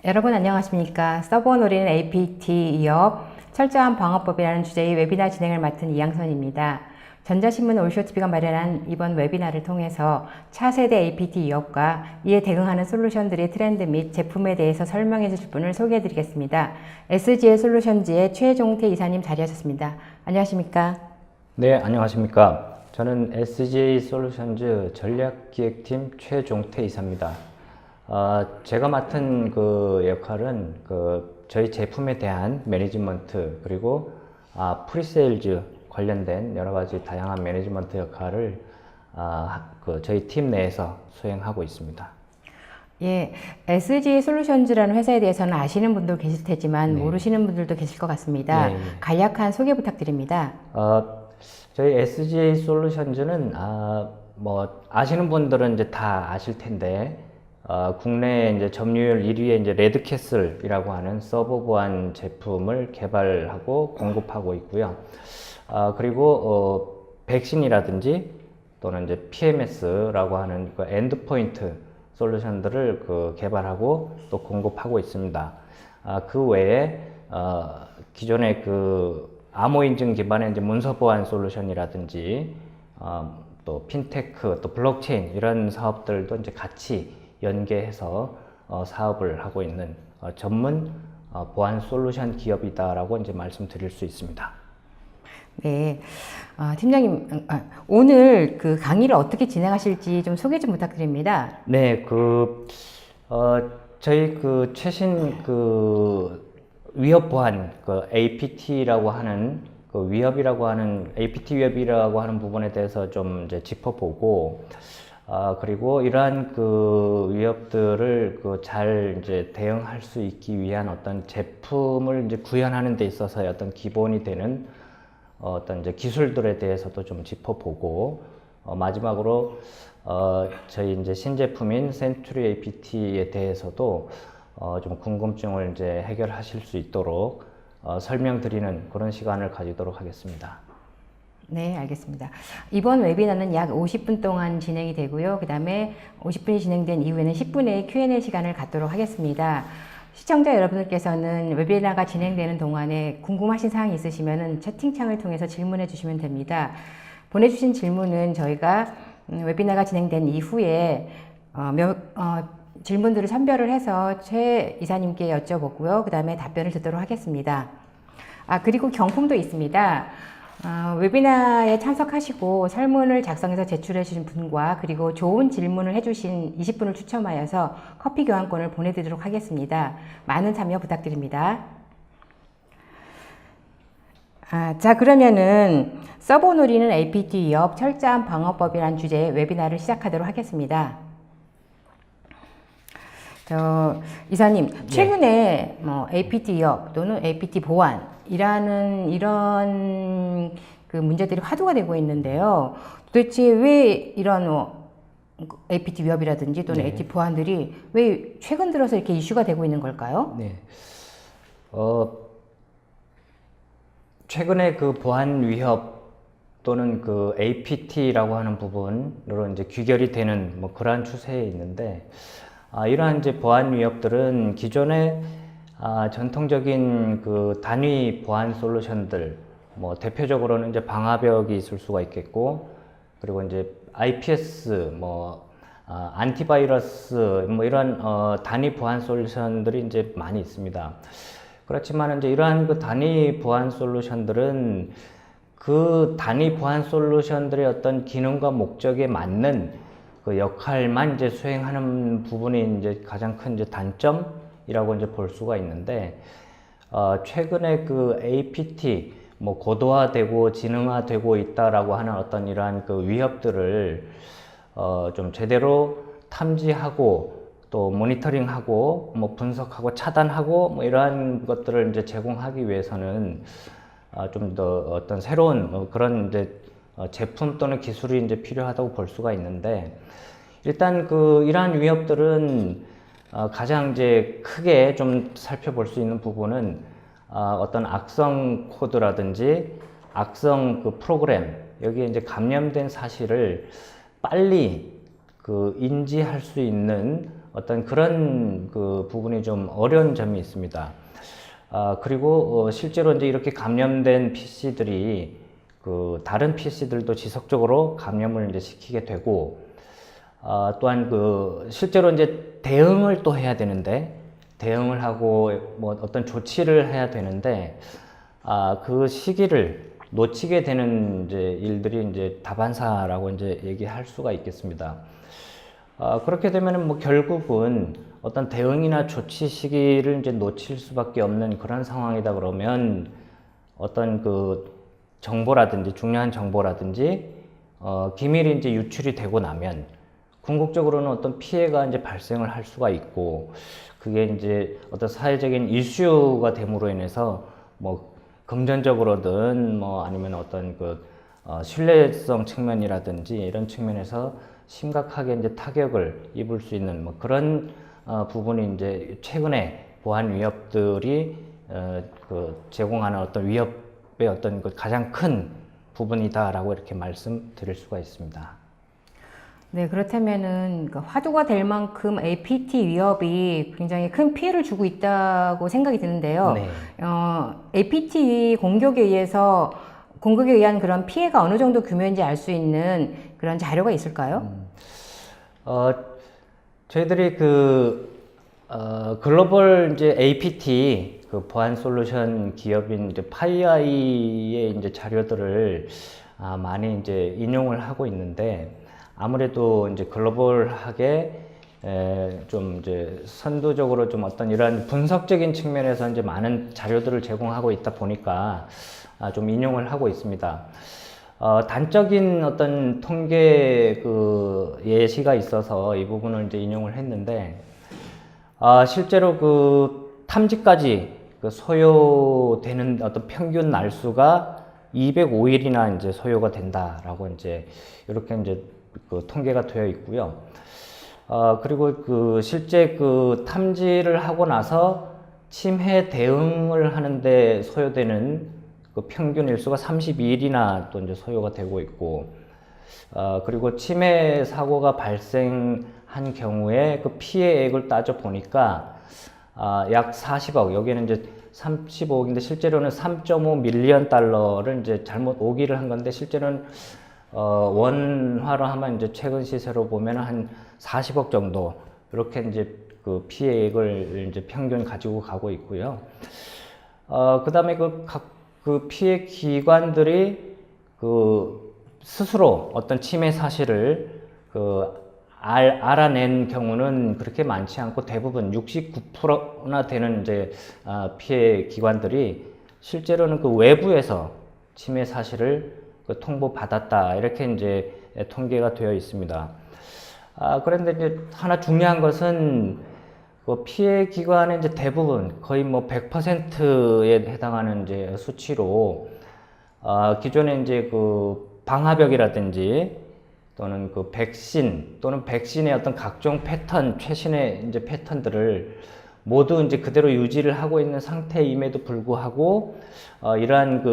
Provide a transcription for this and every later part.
여러분 안녕하십니까? 서버 노리는 APT 이업 철저한 방어법이라는 주제의 웨비나 진행을 맡은 이양선입니다. 전자신문 올쇼TV가 마련한 이번 웨비나를 통해서 차세대 APT 이업과 이에 대응하는 솔루션들의 트렌드 및 제품에 대해서 설명해 주실 분을 소개해 드리겠습니다. SGA 솔루션즈의 최종태 이사님 자리하셨습니다. 안녕하십니까? 네, 안녕하십니까. 저는 SGA 솔루션즈 전략기획팀 최종태 이사입니다. 제가 맡은 그 역할은 저희 제품에 대한 매니지먼트 그리고 프리세일즈 관련된 여러 가지 다양한 매니지먼트 역할을 저희 팀 내에서 수행하고 있습니다. 예, SG 솔루션즈라는 회사에 대해서는 아시는 분도 계실 테지만 네. 모르시는 분들도 계실 것 같습니다. 네. 간략한 소개 부탁드립니다. 저희 SGA 솔루션즈는 아시는 분들은 이제 다 아실 텐데 국내 이제 점유율 1위의 이제 레드캐슬이라고 하는 서버 보안 제품을 개발하고 공급하고 있고요. 그리고 백신이라든지 또는 이제 PMS라고 하는 그 엔드포인트 솔루션들을 개발하고 또 공급하고 있습니다. 그 외에 기존의 암호 인증 기반의 이제 문서 보안 솔루션이라든지 또 핀테크, 또 블록체인 이런 사업들도 이제 같이 연계해서 사업을 하고 있는 전문 보안 솔루션 기업이다라고 이제 말씀드릴 수 있습니다. 네, 팀장님 오늘 그 강의를 어떻게 진행하실지 좀 소개 좀 부탁드립니다. 네, 저희 최신 위협 보안 APT라고 하는 위협이라고 하는 APT 위협이라고 하는 부분에 대해서 좀 이제 짚어보고 그리고 이러한 위협들을 잘 이제 대응할 수 있기 위한 어떤 제품을 이제 구현하는 데 있어서의 어떤 기본이 되는 어떤 이제 기술들에 대해서도 좀 짚어보고 마지막으로 저희 이제 신제품인 센츄리 APT에 대해서도 좀 궁금증을 이제 해결하실 수 있도록 설명드리는 그런 시간을 가지도록 하겠습니다. 네, 알겠습니다. 이번 웨비나는 약 50분 동안 진행이 되고요. 그 다음에 50분이 진행된 이후에는 10분의 Q&A 시간을 갖도록 하겠습니다. 시청자 여러분들께서는 웨비나가 진행되는 동안에 궁금하신 사항이 있으시면 채팅창을 통해서 질문해 주시면 됩니다. 보내주신 질문은 저희가 웨비나가 진행된 이후에 질문들을 선별을 해서 최 이사님께 여쭤보고요. 그 다음에 답변을 듣도록 하겠습니다. 그리고 경품도 있습니다. 웨비나에 참석하시고 설문을 작성해서 제출해 주신 분과 그리고 좋은 질문을 해주신 20분을 추첨하여서 커피 교환권을 보내드리도록 하겠습니다. 많은 참여 부탁드립니다. 자, 그러면은 서버 노리는 APT 위협 철저한 방어법이라는 주제의 웨비나를 시작하도록 하겠습니다. 이사님, 최근에 APT 위협 또는 APT 보안이라는 이런 문제들이 화두가 되고 있는데요. 도대체 왜 이런 APT 위협이라든지 또는 APT 보안들이 왜 최근 들어서 이렇게 이슈가 되고 있는 걸까요? 네. 최근에 보안 위협 또는 APT라고 하는 부분으로 이제 귀결이 되는 그러한 추세에 있는데 이러한 이제 보안 위협들은 기존의 전통적인 단위 보안 솔루션들 대표적으로는 이제 방화벽이 있을 수가 있겠고 그리고 이제 IPS 안티바이러스 이런 단위 보안 솔루션들이 이제 많이 있습니다. 그렇지만 이제 이러한 단위 보안 솔루션들은 단위 보안 솔루션들의 어떤 기능과 목적에 맞는 역할만 이제 수행하는 부분이 이제 가장 큰 이제 단점이라고 이제 볼 수가 있는데 최근에 APT 고도화되고 지능화되고 있다라고 하는 어떤 이러한 위협들을 좀 제대로 탐지하고 또 모니터링하고 분석하고 차단하고 이러한 것들을 이제 제공하기 위해서는 좀 더 어떤 새로운 그런 이제 제품 또는 기술이 이제 필요하다고 볼 수가 있는데 일단 이러한 위협들은 가장 이제 크게 좀 살펴볼 수 있는 부분은 어떤 악성 코드라든지 악성 프로그램 여기에 이제 감염된 사실을 빨리 인지할 수 있는 어떤 그런 그 부분이 좀 어려운 점이 있습니다. 그리고 실제로 이제 이렇게 감염된 PC들이 그 다른 PC들도 지속적으로 감염을 이제 시키게 되고, 또한 그 실제로 이제 대응을 또 해야 되는데, 대응을 하고 뭐 어떤 조치를 해야 되는데, 그 시기를 놓치게 되는 이제 일들이 이제 다반사라고 이제 얘기할 수가 있겠습니다. 그렇게 되면은 뭐 결국은 어떤 대응이나 조치 시기를 이제 놓칠 수밖에 없는 그런 상황이다 그러면, 어떤 그 정보라든지 중요한 정보라든지 기밀이 이제 유출이 되고 나면 궁극적으로는 어떤 피해가 이제 발생을 할 수가 있고, 그게 이제 어떤 사회적인 이슈가 됨으로 인해서 뭐 금전적으로든 뭐 아니면 어떤 그 신뢰성 측면이라든지 이런 측면에서 심각하게 이제 타격을 입을 수 있는 뭐 그런 부분이 이제 최근에 보안 위협들이 그 제공하는 어떤 위협의 어떤 그 가장 큰 부분이다라고 이렇게 말씀드릴 수가 있습니다. 네, 그렇다면은 그 화두가 될 만큼 APT 위협이 굉장히 큰 피해를 주고 있다고 생각이 드는데요. 네. APT 공격에 의한 그런 피해가 어느 정도 규모인지 알 수 있는 그런 자료가 있을까요? 어, 저희들이 글로벌 이제 APT 그 보안 솔루션 기업인 이제 파이아이의 이제 자료들을 많이 이제 인용을 하고 있는데, 아무래도 이제 글로벌하게 좀 이제 선도적으로 좀 어떤 이러한 분석적인 측면에서 이제 많은 자료들을 제공하고 있다 보니까 좀 인용을 하고 있습니다. 단적인 어떤 통계 그 예시가 있어서 이 부분을 이제 인용을 했는데, 실제로 그 탐지까지 그 소요되는 어떤 평균 날수가 205일이나 이제 소요가 된다라고 이제 이렇게 이제 그 통계가 되어 있고요. 그리고 그 실제 그 탐지를 하고 나서 침해 대응을 하는데 소요되는 그 평균 일수가 32일이나 또 이제 소요가 되고 있고, 그리고 침해 사고가 발생한 경우에 그 피해액을 따져 보니까 약 40억, 여기는 이제 35억인데 실제로는 3.5 밀리언 달러를 이제 잘못 오기를 한 건데, 실제로는 원화로 하면 이제 최근 시세로 보면 한 40억 정도 이렇게 이제 그 피해액을 이제 평균 가지고 가고 있고요. 그다음에 그 피해 기관들이 그 스스로 어떤 침해 사실을 알아낸 경우는 그렇게 많지 않고, 대부분 69%나 되는 이제 피해 기관들이 실제로는 그 외부에서 침해 사실을 통보받았다, 이렇게 이제 통계가 되어 있습니다. 그런데 이제 하나 중요한 것은 그 피해 기관의 이제 대부분 거의 뭐 100%에 해당하는 이제 수치로 기존에 이제 그 방화벽이라든지 또는 그 백신 또는 백신의 어떤 각종 패턴, 최신의 이제 패턴들을 모두 이제 그대로 유지를 하고 있는 상태임에도 불구하고 이러한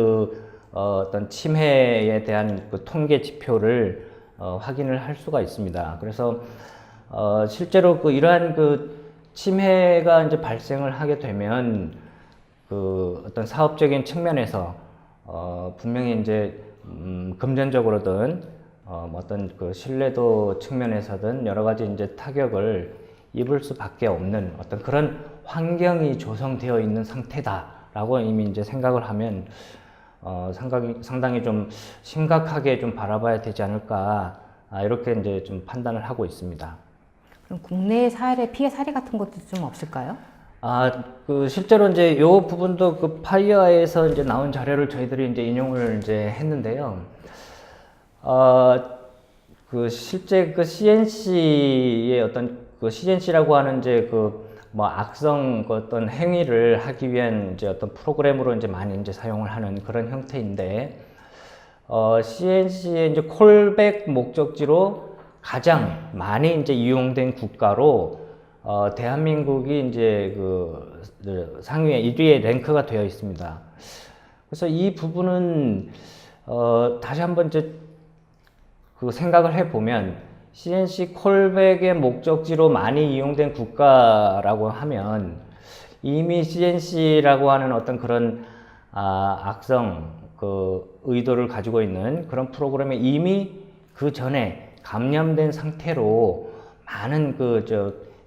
어떤 침해에 대한 그 통계 지표를 확인을 할 수가 있습니다. 그래서 실제로 이러한 침해가 이제 발생을 하게 되면 어떤 사업적인 측면에서 분명히 이제 금전적으로든 어떤 신뢰도 측면에서든 여러 가지 이제 타격을 입을 수밖에 없는 어떤 그런 환경이 조성되어 있는 상태다라고 이미 이제 생각을 하면 상당히 좀 심각하게 좀 바라봐야 되지 않을까, 이렇게 이제 좀 판단을 하고 있습니다. 그럼 국내 피해 사례 같은 것도 좀 없을까요? 실제로 이제 요 부분도 그 파이어에서 이제 나온 자료를 저희들이 이제 인용을 이제 했는데요. 실제 CNC의 어떤 CNC라고 하는 이제 뭐 악성 어떤 행위를 하기 위한 이제 어떤 프로그램으로 이제 많이 이제 사용을 하는 그런 형태인데, CNC의 이제 콜백 목적지로 가장 많이 이제 이용된 국가로 대한민국이 이제 상위에 1위에 랭크가 되어 있습니다. 그래서 이 부분은 다시 한번 이제 생각을 해보면, CNC 콜백의 목적지로 많이 이용된 국가라고 하면 이미 CNC라고 하는 어떤 그런 악성 그 의도를 가지고 있는 그런 프로그램에 이미 그 전에 감염된 상태로 많은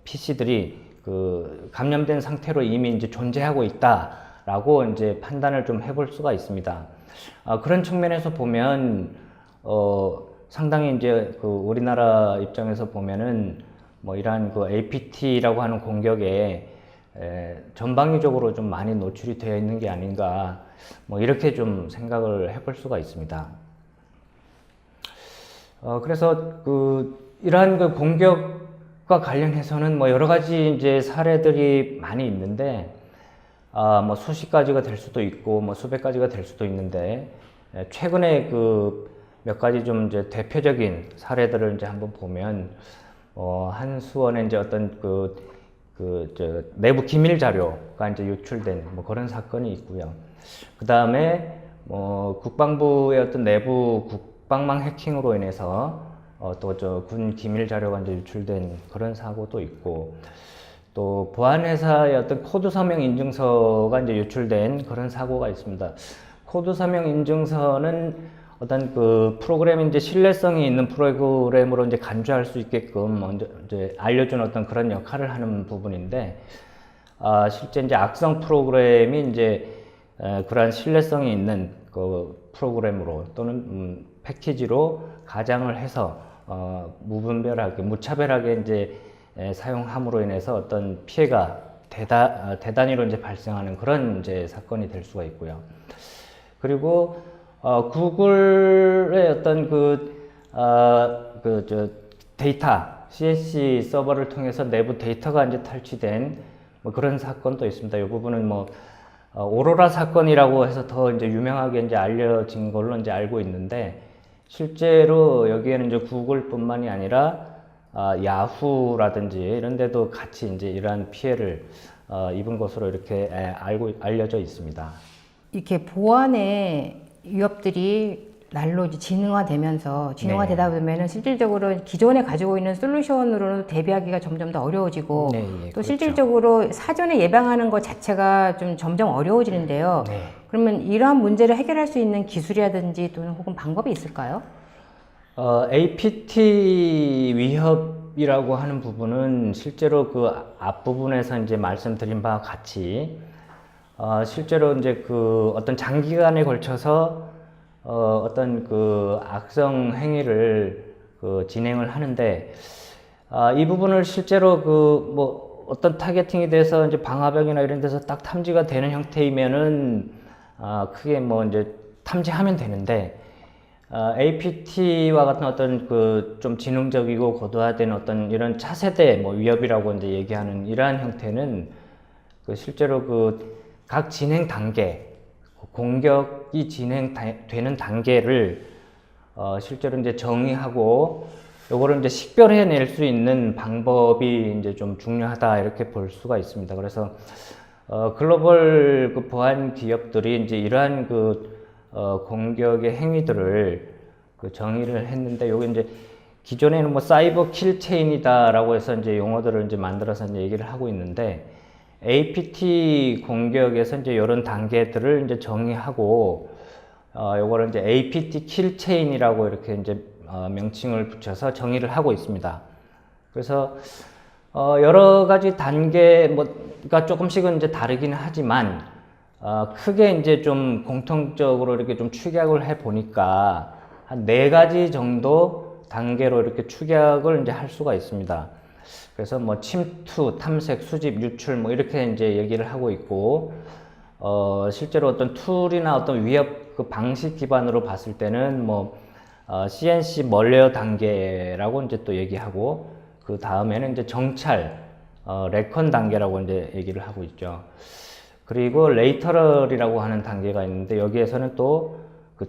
PC들이 그 감염된 상태로 이미 이제 존재하고 있다라고 이제 판단을 좀 해볼 수가 있습니다. 그런 측면에서 보면 상당히 이제 그 우리나라 입장에서 보면은 뭐 이러한 그 APT라고 하는 공격에 전방위적으로 좀 많이 노출이 되어 있는 게 아닌가, 뭐 이렇게 좀 생각을 해볼 수가 있습니다. 그래서 이러한 그 공격과 관련해서는 뭐 여러 가지 이제 사례들이 많이 있는데, 뭐 수십 가지가 될 수도 있고, 뭐 수백 가지가 될 수도 있는데, 최근에 몇 가지 좀 이제 대표적인 사례들을 이제 한번 보면, 한수원에 이제 어떤 내부 기밀 자료가 이제 유출된 뭐 그런 사건이 있고요. 그 다음에 국방부의 어떤 내부 국방망 해킹으로 인해서 또 군 기밀 자료가 이제 유출된 그런 사고도 있고, 또 보안회사의 어떤 코드 서명 인증서가 이제 유출된 그런 사고가 있습니다. 코드 서명 인증서는 어떤 그 프로그램이 이제 신뢰성이 있는 프로그램으로 이제 간주할 수 있게끔 먼저 이제 알려준 어떤 그런 역할을 하는 부분인데, 실제 이제 악성 프로그램이 이제 그러한 신뢰성이 있는 그 프로그램으로 또는 패키지로 가장을 해서 무분별하게 무차별하게 이제 사용함으로 인해서 어떤 피해가 대단위로 이제 발생하는 그런 이제 사건이 될 수가 있고요. 그리고 구글의 어떤 데이터, CNC 서버를 통해서 내부 데이터가 이제 탈취된 뭐 그런 사건도 있습니다. 이 부분은 오로라 사건이라고 해서 더 이제 유명하게 이제 알려진 걸로 이제 알고 있는데, 실제로 여기에는 이제 구글뿐만이 아니라 야후라든지 이런 데도 같이 이제 이러한 피해를 입은 것으로 이렇게 알려져 있습니다. 이렇게 보안의 위협들이 날로 이제 진화되다 보면은 실질적으로 기존에 가지고 있는 솔루션으로 대비하기가 점점 더 어려워지고, 또 그렇죠. 실질적으로 사전에 예방하는 것 자체가 좀 점점 어려워지는데요. 그러면 이러한 문제를 해결할 수 있는 기술이라든지 또는 혹은 방법이 있을까요? APT 위협이라고 하는 부분은 실제로 그 앞부분에서 이제 말씀드린 바와 같이 실제로 이제 어떤 장기간에 걸쳐서 어떤 악성 행위를 진행을 하는데, 이 부분을 실제로 뭐 어떤 타겟팅이 돼서 이제 방화벽이나 이런 데서 딱 탐지가 되는 형태이면은 크게 뭐 이제 탐지하면 되는데, APT와 같은 어떤 좀 지능적이고 고도화된 어떤 이런 차세대 뭐 위협이라고 이제 얘기하는 이러한 형태는 실제로 각 진행 단계, 공격이 진행되는 단계를 실제로 이제 정의하고 요거를 이제 식별해낼 수 있는 방법이 이제 좀 중요하다, 이렇게 볼 수가 있습니다. 그래서 글로벌 보안 기업들이 이제 이러한 공격의 행위들을 정의를 했는데, 요게 이제 기존에는 뭐 사이버 킬 체인이다라고 해서 이제 용어들을 이제 만들어서 이제 얘기를 하고 있는데, APT 공격에서 이제 이런 단계들을 이제 정의하고, 요거를 이제 APT 킬 체인이라고 이렇게 이제 명칭을 붙여서 정의를 하고 있습니다. 그래서 여러 가지 단계가 조금씩은 이제 다르긴 하지만, 크게 이제 좀 공통적으로 이렇게 좀 축약을 해 보니까 한 4가지 정도 단계로 이렇게 축약을 이제 할 수가 있습니다. 그래서 뭐 침투, 탐색, 수집, 유출 뭐 이렇게 이제 얘기를 하고 있고, 실제로 어떤 툴이나 어떤 위협 방식 기반으로 봤을 때는 뭐 CNC 멀레어 단계라고 이제 또 얘기하고, 그 다음에는 이제 정찰, 레컨 단계라고 이제 얘기를 하고 있죠. 그리고 레이터럴이라고 하는 단계가 있는데, 여기에서는 또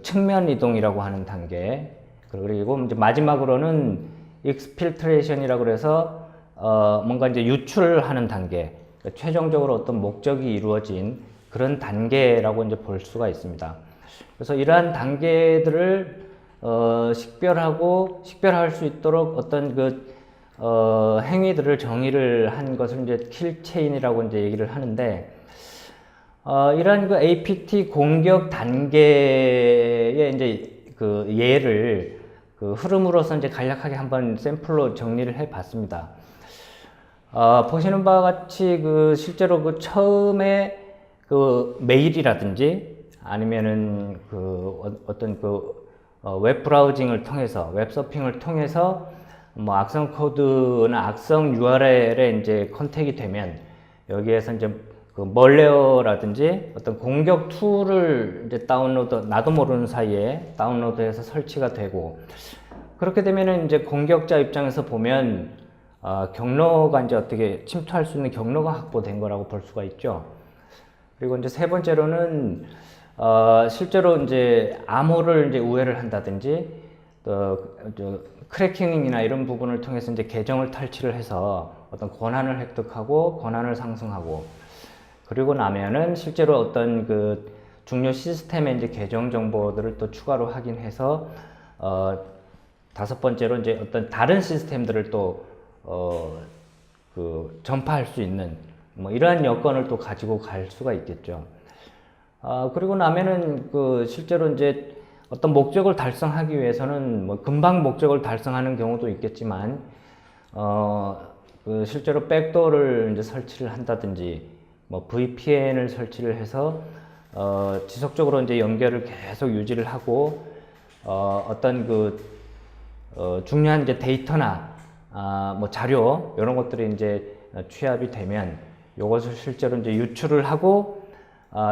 측면 이동이라고 하는 단계, 그리고 이제 마지막으로는 익스필트레이션이라고 그래서 뭔가 이제 유출하는 단계, 그러니까 최종적으로 어떤 목적이 이루어진 그런 단계라고 이제 볼 수가 있습니다. 그래서 이러한 단계들을 식별할 수 있도록 어떤 행위들을 정의를 한 것을 이제 킬체인이라고 이제 얘기를 하는데, 이러한 APT 공격 단계의 이제 예를 흐름으로서 이제 간략하게 한번 샘플로 정리를 해 봤습니다. 보시는 바와 같이 실제로 처음에 메일이라든지 아니면은 어떤 웹 브라우징을 통해서, 웹 서핑을 통해서 뭐 악성 코드나 악성 URL에 이제 컨택이 되면 여기에서 이제 멀웨어라든지 어떤 공격 툴을 이제 나도 모르는 사이에 다운로드해서 설치가 되고, 그렇게 되면은 이제 공격자 입장에서 보면 경로가 이제 어떻게 침투할 수 있는 경로가 확보된 거라고 볼 수가 있죠. 그리고 이제 세 번째로는 실제로 이제 암호를 이제 우회를 한다든지 크래킹이나 이런 부분을 통해서 이제 계정을 탈취를 해서 어떤 권한을 획득하고 권한을 상승하고, 그리고 나면은 실제로 어떤 중요 시스템에 이제 계정 정보들을 또 추가로 확인해서 다섯 번째로 이제 어떤 다른 시스템들을 또 전파할 수 있는 뭐 이러한 여건을 또 가지고 갈 수가 있겠죠. 그리고 나면은 실제로 이제 어떤 목적을 달성하기 위해서는 뭐 금방 목적을 달성하는 경우도 있겠지만, 실제로 백도어를 이제 설치를 한다든지 뭐 VPN을 설치를 해서 지속적으로 이제 연결을 계속 유지를 하고, 어떤 중요한 이제 데이터나 뭐 자료 이런 것들이 이제 취합이 되면 이것을 실제로 이제 유출을 하고,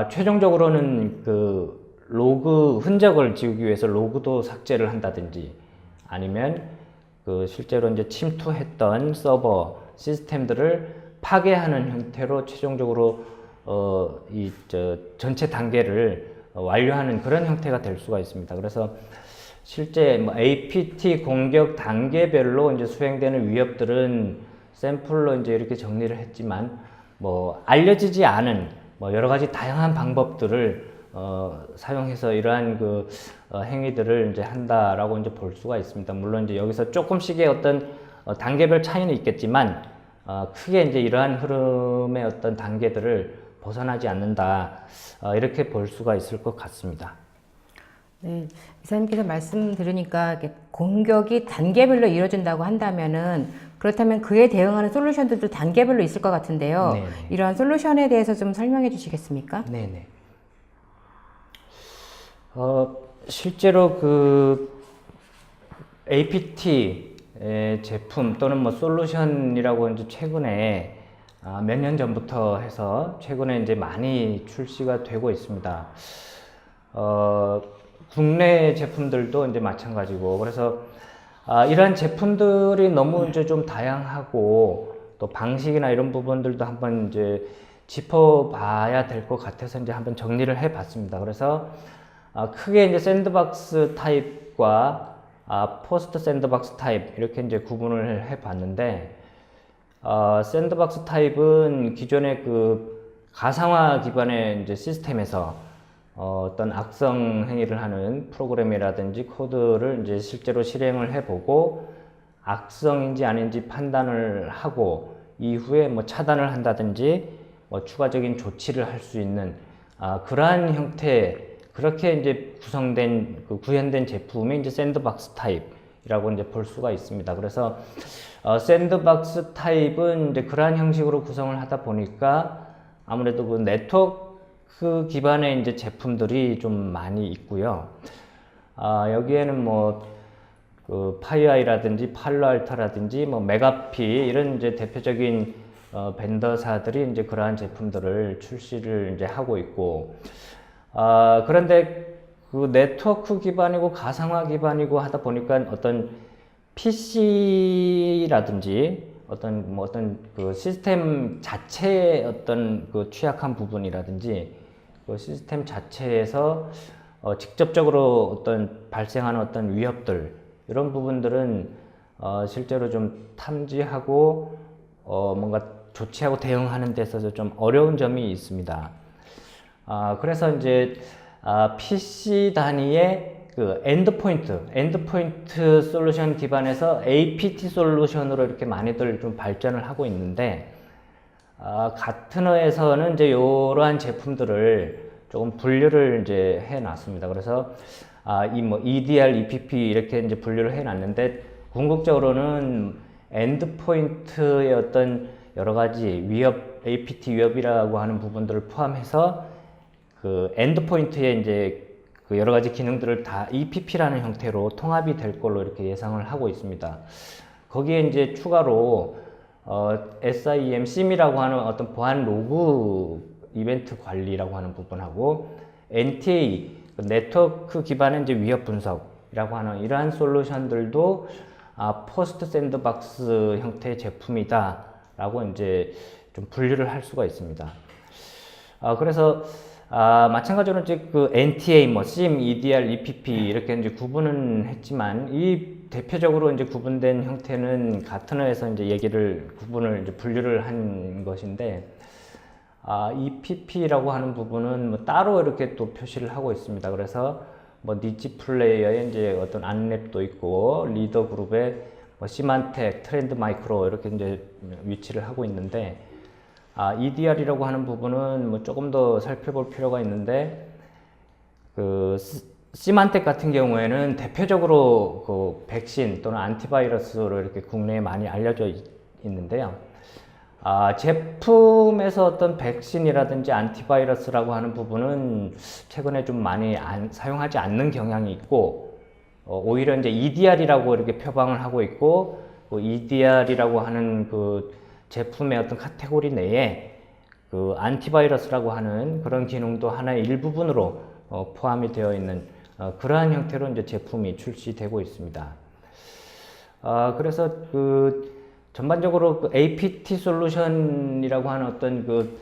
최종적으로는 로그 흔적을 지우기 위해서 로그도 삭제를 한다든지, 아니면 실제로 이제 침투했던 서버 시스템들을 파괴하는 형태로 최종적으로 전체 단계를 완료하는 그런 형태가 될 수가 있습니다. 그래서 실제 뭐 APT 공격 단계별로 이제 수행되는 위협들은 샘플로 이제 이렇게 정리를 했지만, 뭐 알려지지 않은 뭐 여러 가지 다양한 방법들을 사용해서 이러한 행위들을 이제 한다라고 이제 볼 수가 있습니다. 물론 이제 여기서 조금씩의 어떤 단계별 차이는 있겠지만, 크게 이제 이러한 흐름의 어떤 단계들을 벗어나지 않는다, 이렇게 볼 수가 있을 것 같습니다. 네, 이사님께서 말씀 들으니까 공격이 단계별로 이루어진다고 한다면은, 그렇다면 그에 대응하는 솔루션들도 단계별로 있을 것 같은데요. 네네. 이러한 솔루션에 대해서 좀 설명해 주시겠습니까? 네네. 실제로 APT 제품 또는 뭐 솔루션이라고 이제 최근에 몇 년 전부터 해서 최근에 이제 많이 출시가 되고 있습니다. 국내 제품들도 이제 마찬가지고, 그래서 이러한 제품들이 너무 이제 좀 다양하고 또 방식이나 이런 부분들도 한번 이제 짚어봐야 될 것 같아서 이제 한번 정리를 해봤습니다. 그래서 크게 이제 샌드박스 타입과 포스트 샌드박스 타입 이렇게 이제 구분을 해봤는데, 샌드박스 타입은 기존의 가상화 기반의 이제 시스템에서 어떤 악성 행위를 하는 프로그램이라든지 코드를 이제 실제로 실행을 해보고 악성인지 아닌지 판단을 하고 이후에 뭐 차단을 한다든지 뭐 추가적인 조치를 할 수 있는 그러한 형태, 그렇게 이제 구현된 제품이 이제 샌드박스 타입이라고 이제 볼 수가 있습니다. 그래서 샌드박스 타입은 이제 그러한 형식으로 구성을 하다 보니까 아무래도 네트워크 기반의 이제 제품들이 좀 많이 있고요. 여기에는 뭐 파이아이라든지 팔로알토라든지 뭐 메가피 이런 이제 대표적인 벤더사들이 이제 그러한 제품들을 출시를 이제 하고 있고, 그런데 네트워크 기반이고 가상화 기반이고 하다 보니까 어떤 PC라든지 어떤 시스템 자체의 어떤 취약한 부분이라든지 시스템 자체에서 직접적으로 어떤 발생하는 어떤 위협들, 이런 부분들은 실제로 좀 탐지하고 뭔가 조치하고 대응하는 데 있어서 좀 어려운 점이 있습니다. 그래서 이제 PC 단위의 그 엔드포인트 솔루션 기반에서 APT 솔루션으로 이렇게 많이들 좀 발전을 하고 있는데, 가트너에서는 이제 이러한 제품들을 조금 분류를 이제 해놨습니다. 그래서 이 뭐 EDR, EPP 이렇게 이제 분류를 해놨는데, 궁극적으로는 엔드포인트의 어떤 여러 가지 위협, APT 위협이라고 하는 부분들을 포함해서 그 엔드포인트에 이제 그 여러 가지 기능들을 다 EPP라는 형태로 통합이 될 걸로 이렇게 예상을 하고 있습니다. 거기에 이제 추가로 SIEM, SIEM이라고 하는 어떤 보안 로그 이벤트 관리라고 하는 부분하고 NTA, 네트워크 기반의 이제 위협 분석이라고 하는 이러한 솔루션들도 포스트 샌드박스 형태의 제품이다라고 이제 좀 분류를 할 수가 있습니다. 그래서 마찬가지로 이제 그 NTA, 뭐 SIEM, EDR, EPP 이렇게 이제 구분은 했지만 이 대표적으로 이제 구분된 형태는 가트너에서 이제 구분을 이제 분류를 한 것인데, EPP라고 하는 부분은 뭐 따로 이렇게 또 표시를 하고 있습니다. 그래서 뭐 니치 플레이어의 이제 어떤 안랩도 있고 리더 그룹의 뭐 시만텍, 트렌드 마이크로 이렇게 이제 위치를 하고 있는데, EDR이라고 하는 부분은 뭐 조금 더 살펴볼 필요가 있는데, 그 시만텍 같은 경우에는 대표적으로 그 백신 또는 안티바이러스로 이렇게 국내에 많이 알려져 있는데요. 제품에서 어떤 백신이라든지 안티바이러스라고 하는 부분은 최근에 좀 많이 사용하지 않는 경향이 있고, 오히려 이제 EDR이라고 이렇게 표방을 하고 있고, 그 EDR이라고 하는 그 제품의 어떤 카테고리 내에 그 안티바이러스라고 하는 그런 기능도 하나의 일부분으로 포함이 되어 있는 그러한 형태로 이제 제품이 출시되고 있습니다. 그래서 그 전반적으로 그 APT 솔루션이라고 하는 어떤 그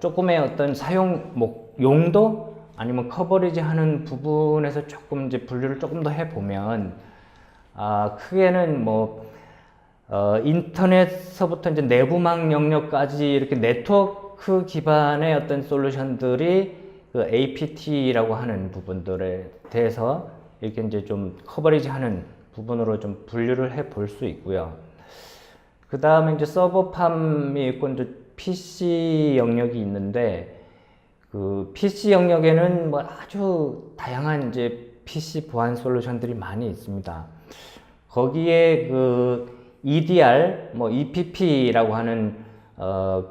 조금의 어떤 용도 아니면 커버리지 하는 부분에서 조금 이제 분류를 조금 더 해보면, 크게는 뭐 인터넷서부터 이제 내부망 영역까지 이렇게 네트워크 기반의 어떤 솔루션들이 그 APT라고 하는 부분들에 대해서 이렇게 이제 좀 커버리지 하는 부분으로 좀 분류를 해 볼 수 있고요. 그 다음에 이제 서버팜이 있고 이제 PC 영역이 있는데, 그 PC 영역에는 뭐 아주 다양한 이제 PC 보안 솔루션들이 많이 있습니다. 거기에 그 EDR, 뭐 EPP라고 하는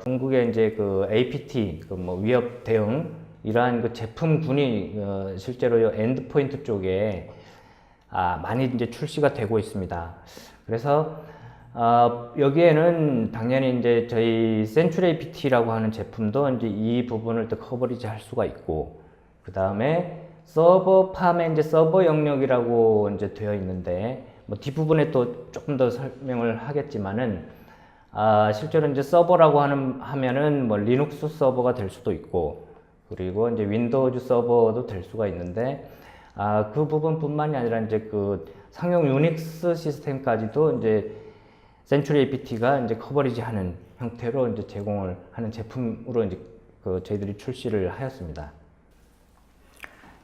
궁극의 이제 그 APT, 그 뭐 위협 대응 이러한 그 제품군이 실제로 엔드포인트 쪽에 많이 이제 출시가 되고 있습니다. 그래서 여기에는 당연히 이제 저희 센츄리 APT라고 하는 제품도 이제 이 부분을 또 커버리지 할 수가 있고, 그 다음에 서버팜에 이제 서버 영역이라고 이제 되어 있는데, 뭐 뒷부분에 또 조금 더 설명을 하겠지만은, 실제로 이제 서버라고 하면은 뭐 리눅스 서버가 될 수도 있고, 그리고 이제 윈도우즈 서버도 될 수가 있는데, 그 부분뿐만이 아니라 이제 그 상용 유닉스 시스템까지도 이제 센츄리 APT가 이제 커버리지 하는 형태로 이제 제공을 하는 제품으로 이제 그 저희들이 출시를 하였습니다.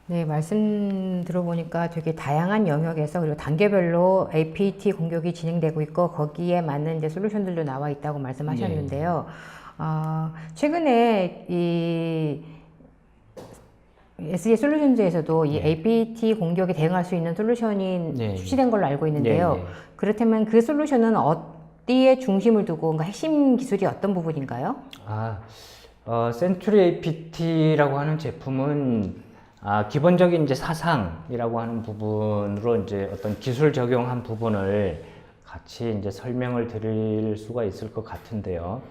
네, 말씀 들어보니까 되게 다양한 영역에서 그리고 단계별로 APT 공격이 진행되고 있고 거기에 맞는 이제 솔루션들도 나와 있다고 말씀하셨는데요. 최근에 이 SE 솔루션즈에서도 이 APT 공격에 대응할 수 있는 솔루션이 출시된 걸로 알고 있는데요. 그렇다면 그 솔루션은 어디에 중심을 두고 그러니까 핵심 기술이 어떤 부분인가요? 센츄리 APT라고 하는 제품은 기본적인 이제 사상이라고 하는 부분으로 이제 어떤 기술 적용한 부분을 같이 이제 설명을 드릴 수가 있을 것 같은데요.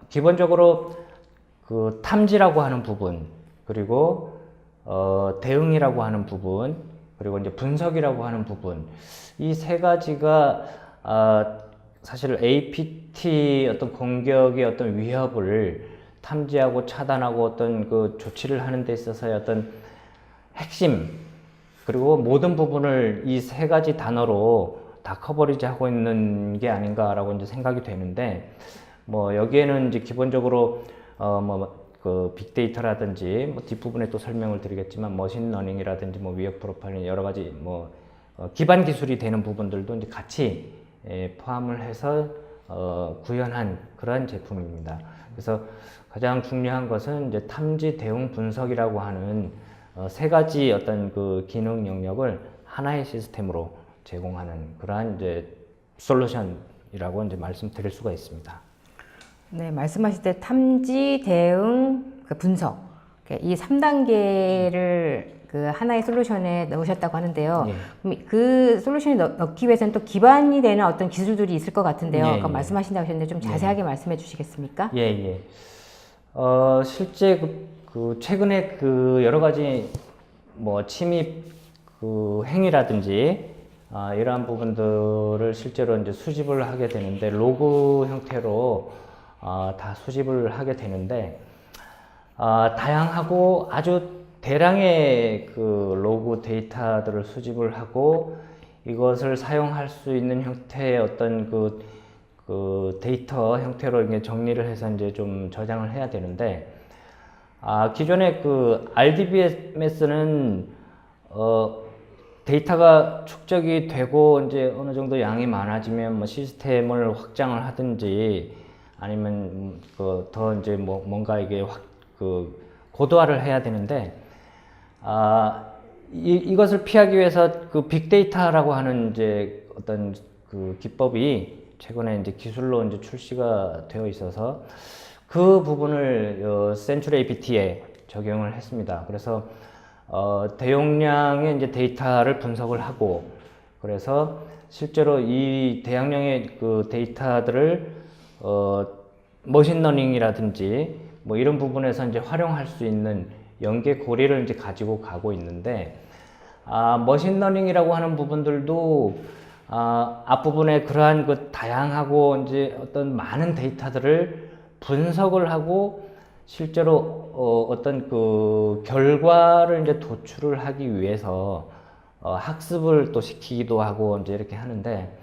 기본적으로 그 탐지라고 하는 부분, 그리고 대응이라고 하는 부분, 그리고 이제 분석이라고 하는 부분, 이 세 가지가 사실 APT 어떤 공격의 어떤 위협을 탐지하고 차단하고 어떤 그 조치를 하는 데 있어서의 어떤 핵심, 그리고 모든 부분을 이 세 가지 단어로 다 커버리지 하고 있는 게 아닌가라고 이제 생각이 되는데, 뭐 여기에는 이제 기본적으로 그 빅데이터라든지 뭐 뒷부분에 또 설명을 드리겠지만 머신러닝이라든지 뭐 위협 프로파일링 여러 가지 뭐 기반 기술이 되는 부분들도 이제 같이 포함을 해서 구현한 그러한 제품입니다. 그래서 가장 중요한 것은 이제 탐지 대응 분석이라고 하는 세 가지 어떤 그 기능 영역을 하나의 시스템으로 제공하는 그러한 이제 솔루션이라고 이제 말씀드릴 수가 있습니다. 네, 말씀하실 때 탐지, 대응, 분석 이 3단계를 그 하나의 솔루션에 넣으셨다고 하는데요. 예. 그럼 그 솔루션에 넣기 위해서는 또 기반이 되는 어떤 기술들이 있을 것 같은데요. 예, 아까 예. 말씀하신다고 하셨는데 좀 자세하게 말씀해 주시겠습니까? 예, 예. 실제 최근에 그 여러 가지 뭐 침입 그 행위라든지 이러한 부분들을 실제로 이제 수집을 하게 되는데 로그 형태로 다 수집을 하게 되는데 다양하고 아주 대량의 그 로그 데이터들을 수집을 하고 이것을 사용할 수 있는 형태의 어떤 그 데이터 형태로 이게 정리를 해서 이제 좀 저장을 해야 되는데 기존의 그 RDBMS는 데이터가 축적이 되고 이제 어느 정도 양이 많아지면 뭐 시스템을 확장을 하든지 아니면 더 이제 뭔가 이게 고도화를 해야 되는데 이것을 피하기 위해서 그 빅데이터라고 하는 이제 어떤 그 기법이 최근에 이제 기술로 이제 출시가 되어 있어서 그 부분을 센츄리 APT에 적용을 했습니다. 그래서 대용량의 이제 데이터를 분석을 하고 그래서 실제로 이 대용량의 그 데이터들을 머신러닝이라든지 뭐 이런 부분에서 이제 활용할 수 있는 연계고리를 이제 가지고 가고 있는데 머신러닝이라고 하는 부분들도 앞부분에 그러한 그 다양하고 이제 어떤 많은 데이터들을 분석을 하고 실제로 어떤 그 결과를 이제 도출을 하기 위해서 학습을 또 시키기도 하고 이제 이렇게 하는데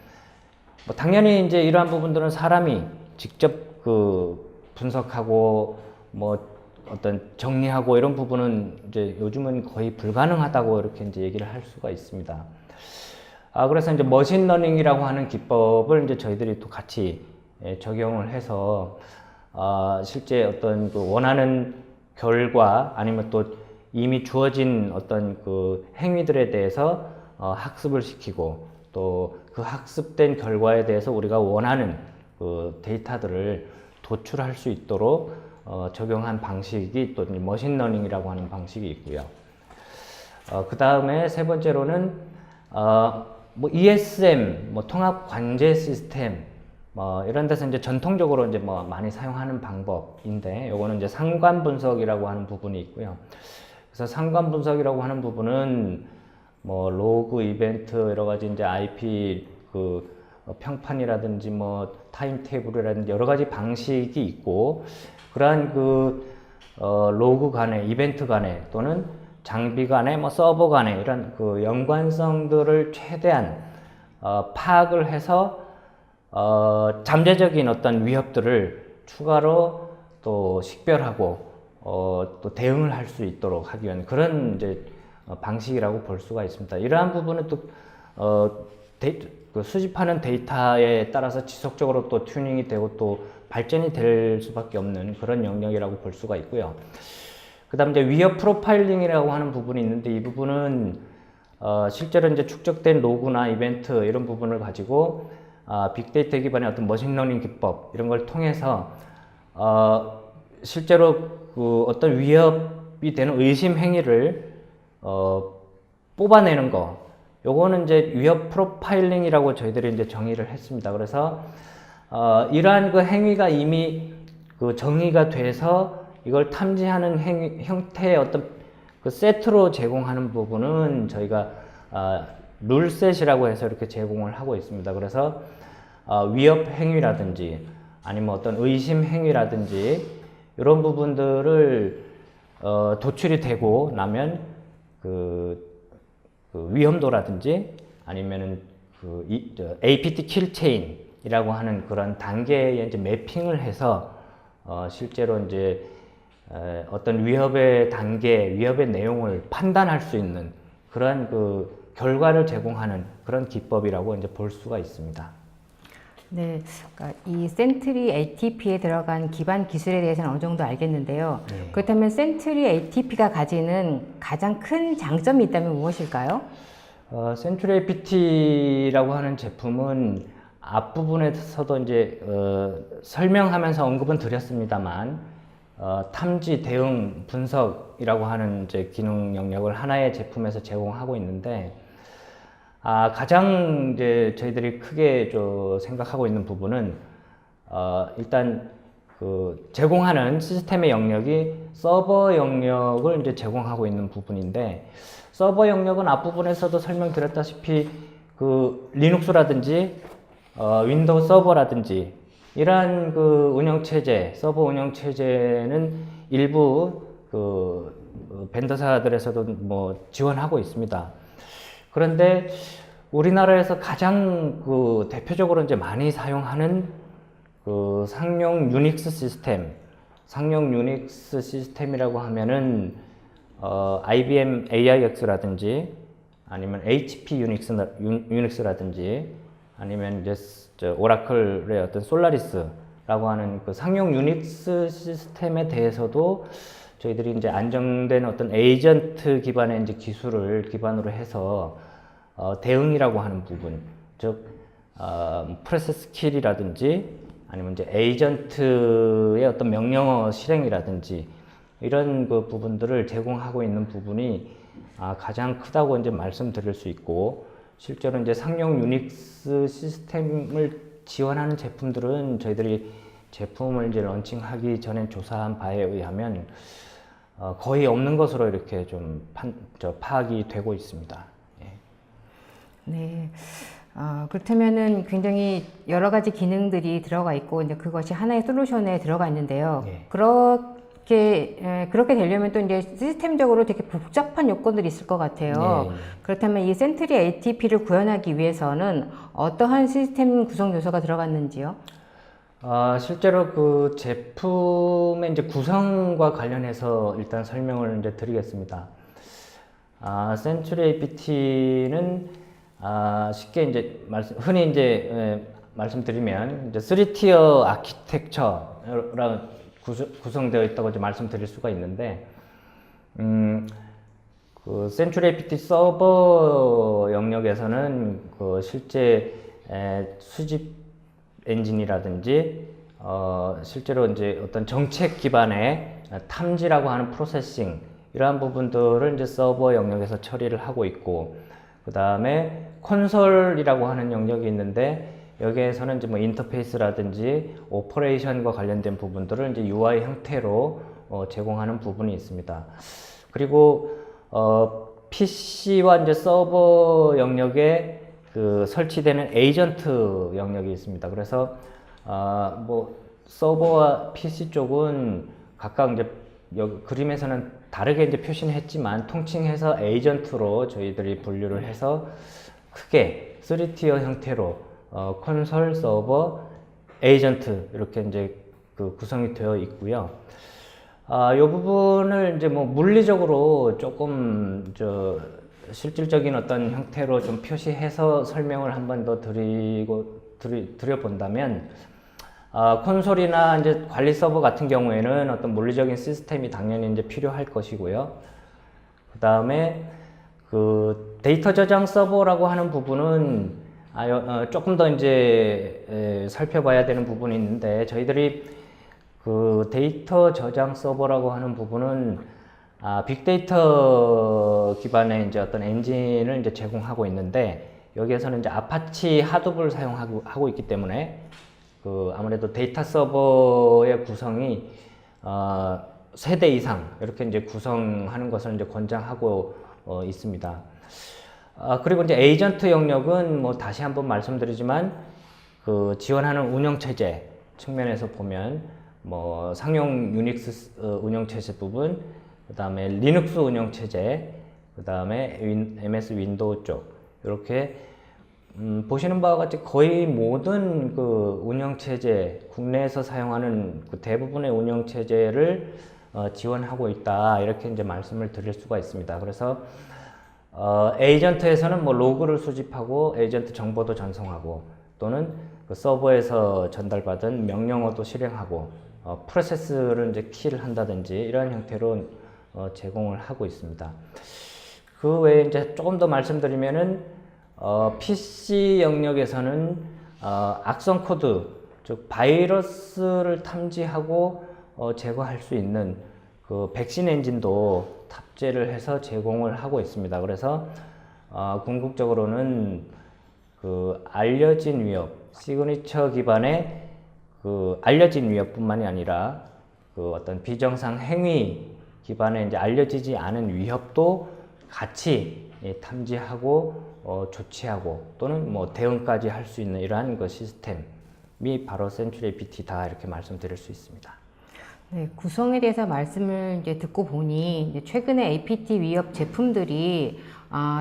뭐 당연히 이제 이러한 부분들은 사람이 직접 그 분석하고 뭐 어떤 정리하고 이런 부분은 이제 요즘은 거의 불가능하다고 이렇게 이제 얘기를 할 수가 있습니다. 그래서 이제 머신러닝이라고 하는 기법을 이제 저희들이 또 같이 적용을 해서 실제 어떤 그 원하는 결과 아니면 또 이미 주어진 어떤 그 행위들에 대해서 학습을 시키고 또 그 학습된 결과에 대해서 우리가 원하는 그 데이터들을 도출할 수 있도록 적용한 방식이 또 머신러닝이라고 하는 방식이 있고요. 그 다음에 세 번째로는 뭐 ESM, 뭐 통합 관제 시스템, 뭐 이런 데서 이제 전통적으로 이제 뭐 많이 사용하는 방법인데, 요거는 이제 상관 분석이라고 하는 부분이 있고요. 그래서 상관 분석이라고 하는 부분은 뭐 로그 이벤트 여러 가지 이제 IP 그 평판이라든지 뭐 타임 테이블이라든지 여러 가지 방식이 있고, 그러한 그 로그 간에 이벤트 간에 또는 장비 간에 뭐 서버 간에 이런 그 연관성들을 최대한 파악을 해서 잠재적인 어떤 위협들을 추가로 또 식별하고 또 대응을 할 수 있도록 하기 위한 그런 이제 방식이라고 볼 수가 있습니다. 이러한 부분은 또 그 수집하는 데이터에 따라서 지속적으로 또 튜닝이 되고 또 발전이 될 수밖에 없는 그런 영역이라고 볼 수가 있고요. 그 다음 이제 위협 프로파일링이라고 하는 부분이 있는데, 이 부분은 실제로 이제 축적된 로그나 이벤트 이런 부분을 가지고 빅데이터 기반의 어떤 머신러닝 기법 이런 걸 통해서 실제로 그 어떤 위협이 되는 의심 행위를 뽑아내는 거, 요거는 이제 위협 프로파일링이라고 저희들이 이제 정의를 했습니다. 그래서 이러한 그 행위가 이미 그 정의가 돼서 이걸 탐지하는 형태의 어떤 그 세트로 제공하는 부분은 저희가 룰셋이라고 해서 이렇게 제공을 하고 있습니다. 그래서 위협 행위라든지 아니면 어떤 의심 행위라든지 이런 부분들을 도출이 되고 나면 그 위험도라든지 아니면은 APT 킬 체인이라고 하는 그런 단계에 이제 매핑을 해서 실제로 이제 어떤 위협의 단계, 위협의 내용을 판단할 수 있는 그런 그 결과를 제공하는 그런 기법이라고 이제 볼 수가 있습니다. 네, 그러니까 이 센트리 ATP에 들어간 기반 기술에 대해서는 어느 정도 알겠는데요. 네. 그렇다면 센트리 ATP가 가지는 가장 큰 장점이 있다면 무엇일까요? 센츄리 APT라고 하는 제품은 앞부분에서도 이제 설명하면서 언급은 드렸습니다만 탐지, 대응, 분석이라고 하는 이제 기능 영역을 하나의 제품에서 제공하고 있는데 가장 이제 저희들이 크게 생각하고 있는 부분은 일단 그 제공하는 시스템의 영역이 서버 영역을 이제 제공하고 있는 부분인데 서버 영역은 앞부분에서도 설명드렸다시피 그 리눅스라든지 윈도우 서버라든지 이러한 그 운영체제, 서버 운영체제는 일부 그 벤더사들에서도 뭐 지원하고 있습니다. 그런데 우리나라에서 가장 그 대표적으로 이제 많이 사용하는 그 상용 유닉스 시스템이라고 하면은 IBM AIX라든지 아니면 HP 유닉스라든지 아니면 이제 오라클의 어떤 솔라리스라고 하는 그 상용 유닉스 시스템에 대해서도 저희들이 이제 안정된 어떤 에이전트 기반의 이제 기술을 기반으로 해서 대응이라고 하는 부분, 즉 프로세스 킬이라든지 아니면 이제 에이전트의 어떤 명령어 실행이라든지 이런 그 부분들을 제공하고 있는 부분이 가장 크다고 이제 말씀드릴 수 있고, 실제로 이제 상용 유닉스 시스템을 지원하는 제품들은 저희들이 제품을 이제 런칭하기 전에 조사한 바에 의하면 거의 없는 것으로 이렇게 좀 파악이 되고 있습니다. 예. 네. 그렇다면은 굉장히 여러 가지 기능들이 들어가 있고 이제 그것이 하나의 솔루션에 들어가 있는데요. 예. 그렇게 되려면 또 이제 시스템적으로 되게 복잡한 요건들이 있을 것 같아요. 예. 그렇다면 이 센트리 ATP를 구현하기 위해서는 어떠한 시스템 구성 요소가 들어갔는지요? 실제로 그 제품의 이제 구성과 관련해서 일단 설명을 이제 드리겠습니다. 센츄리 APT는 쉽게 이제 흔히 이제 말씀드리면 이제 3티어 아키텍처라 구성되어 있다고 이제 말씀드릴 수가 있는데, 그 센츄리 APT 서버 영역에서는 그 실제 수집 엔진이라든지 실제로 이제 어떤 정책 기반의 탐지라고 하는 프로세싱 이러한 부분들을 이제 서버 영역에서 처리를 하고 있고, 그 다음에 콘솔이라고 하는 영역이 있는데 여기에서는 이제 뭐 인터페이스라든지 오퍼레이션과 관련된 부분들을 이제 UI 형태로 제공하는 부분이 있습니다. 그리고 PC와 이제 서버 영역에 그 설치되는 에이전트 영역이 있습니다. 그래서 뭐 서버와 PC 쪽은 각각 이제 여기 그림에서는 다르게 이제 표시는 했지만 통칭해서 에이전트로 저희들이 분류를 해서 크게 3티어 형태로 콘솔, 서버, 에이전트 이렇게 이제 그 구성이 되어 있고요. 이 부분을 이제 뭐 물리적으로 조금 실질적인 어떤 형태로 좀 표시해서 설명을 한 번 더 드려본다면, 콘솔이나 이제 관리 서버 같은 경우에는 어떤 물리적인 시스템이 당연히 이제 필요할 것이고요. 그 다음에 그 데이터 저장 서버라고 하는 부분은 조금 더 이제 살펴봐야 되는 부분이 있는데, 저희들이 그 데이터 저장 서버라고 하는 부분은 빅데이터 기반의 이제 어떤 엔진을 이제 제공하고 있는데, 여기에서는 이제 아파치 하둡을 사용하고 있기 때문에 그 아무래도 데이터 서버의 구성이 3대 이상 이렇게 이제 구성하는 것을 이제 권장하고 있습니다. 그리고 이제 에이전트 영역은 뭐 다시 한번 말씀드리지만 그 지원하는 운영체제 측면에서 보면 뭐 상용 유닉스 운영체제 부분, 그 다음에 리눅스 운영체제, 그 다음에 MS 윈도우 쪽 이렇게 보시는 바와 같이 거의 모든 그 운영체제, 국내에서 사용하는 그 대부분의 운영체제를 지원하고 있다 이렇게 이제 말씀을 드릴 수가 있습니다. 그래서 에이전트에서는 뭐 로그를 수집하고 에이전트 정보도 전송하고 또는 그 서버에서 전달받은 명령어도 실행하고 프로세스를 이제 키를 한다든지 이런 형태로 제공을 하고 있습니다. 그 외에 이제 조금 더 말씀드리면은 PC 영역에서는 악성 코드 즉 바이러스를 탐지하고 제거할 수 있는 그 백신 엔진도 탑재를 해서 제공을 하고 있습니다. 그래서 궁극적으로는 그 알려진 위협, 시그니처 기반의 그 알려진 위협뿐만이 아니라 그 어떤 비정상 행위 기반의 이제 알려지지 않은 위협도 같이 탐지하고 조치하고 또는 뭐 대응까지 할 수 있는 이러한 그 시스템이 바로 센츄리 APT다 이렇게 말씀드릴 수 있습니다. 네, 구성에 대해서 말씀을 이제 듣고 보니 이제 최근에 APT 위협 제품들이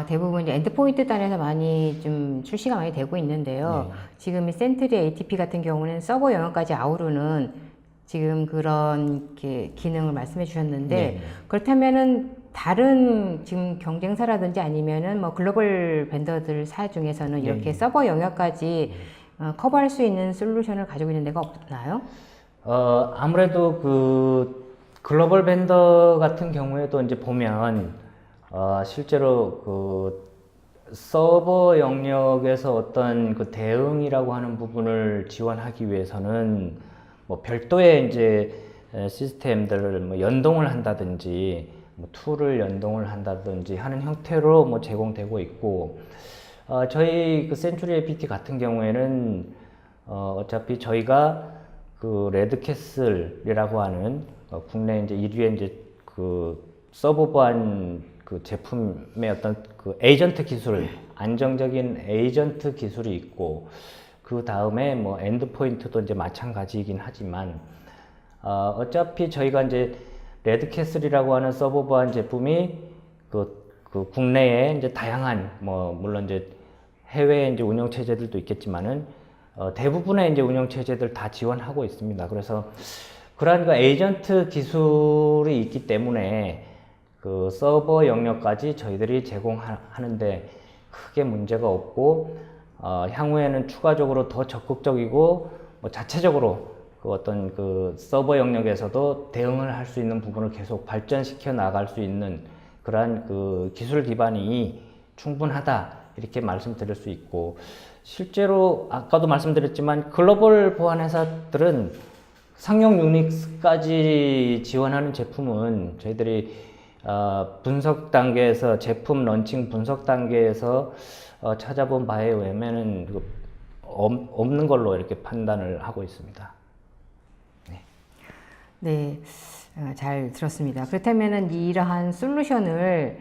대부분 이제 엔드포인트 단에서 많이 좀 출시가 많이 되고 있는데요. 지금 이 센트리 ATP 같은 경우는 서버 영역까지 아우르는 지금 그런 기능을 말씀해 주셨는데 그렇다면은 다른 지금 경쟁사라든지 아니면은 뭐 글로벌 벤더들사 중에서는 이렇게 서버 영역까지 커버할 수 있는 솔루션을 가지고 있는 데가 없나요? 아무래도 그 글로벌 벤더 같은 경우에도 이제 보면 실제로 그 서버 영역에서 어떤 그 대응이라고 하는 부분을 지원하기 위해서는 뭐 별도의 이제 시스템들을 뭐 연동을 한다든지 뭐 툴을 연동을 한다든지 하는 형태로 뭐 제공되고 있고 저희 그 센츄리 APT 같은 경우에는 어차피 저희가 그 레드캐슬이라고 하는 국내 이제 1위의 이제 그 서버 보안 그 제품의 어떤 그 에이전트 기술, 안정적인 에이전트 기술이 있고 그 다음에 뭐 엔드포인트도 이제 마찬가지이긴 하지만 어차피 저희가 이제 레드캐슬이라고 하는 서버 보안 제품이 그 국내에 이제 다양한 뭐 물론 이제 해외에 이제 운영 체제들도 있겠지만은 대부분의 이제 운영 체제들 다 지원하고 있습니다. 그래서 그러한 그 에이전트 기술이 있기 때문에 그 서버 영역까지 저희들이 제공하는데 크게 문제가 없고 향후에는 추가적으로 더 적극적이고 뭐 자체적으로 그 어떤 그 서버 영역에서도 대응을 할 수 있는 부분을 계속 발전시켜 나갈 수 있는 그러한 그 기술 기반이 충분하다 이렇게 말씀드릴 수 있고 실제로 아까도 말씀드렸지만 글로벌 보안 회사들은 상용 유닉스까지 지원하는 제품은 저희들이 분석 단계에서 제품 런칭 분석 단계에서 찾아본 바에 의하면은 없는 걸로 이렇게 판단을 하고 있습니다. 네, 잘 들었습니다. 그렇다면은 이러한 솔루션을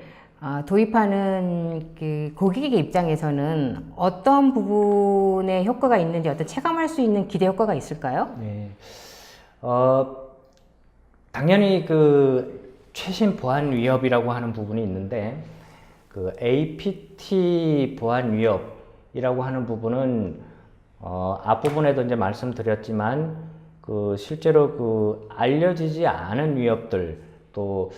도입하는 그 고객의 입장에서는 어떤 부분에 효과가 있는지 어떤 체감할 수 있는 기대 효과가 있을까요? 네, 당연히 그 최신 보안 위협이라고 하는 부분이 있는데 그 APT 보안 위협이라고 하는 부분은 앞부분에도 이제 말씀드렸지만 그 실제로 그 알려지지 않은 위협들 또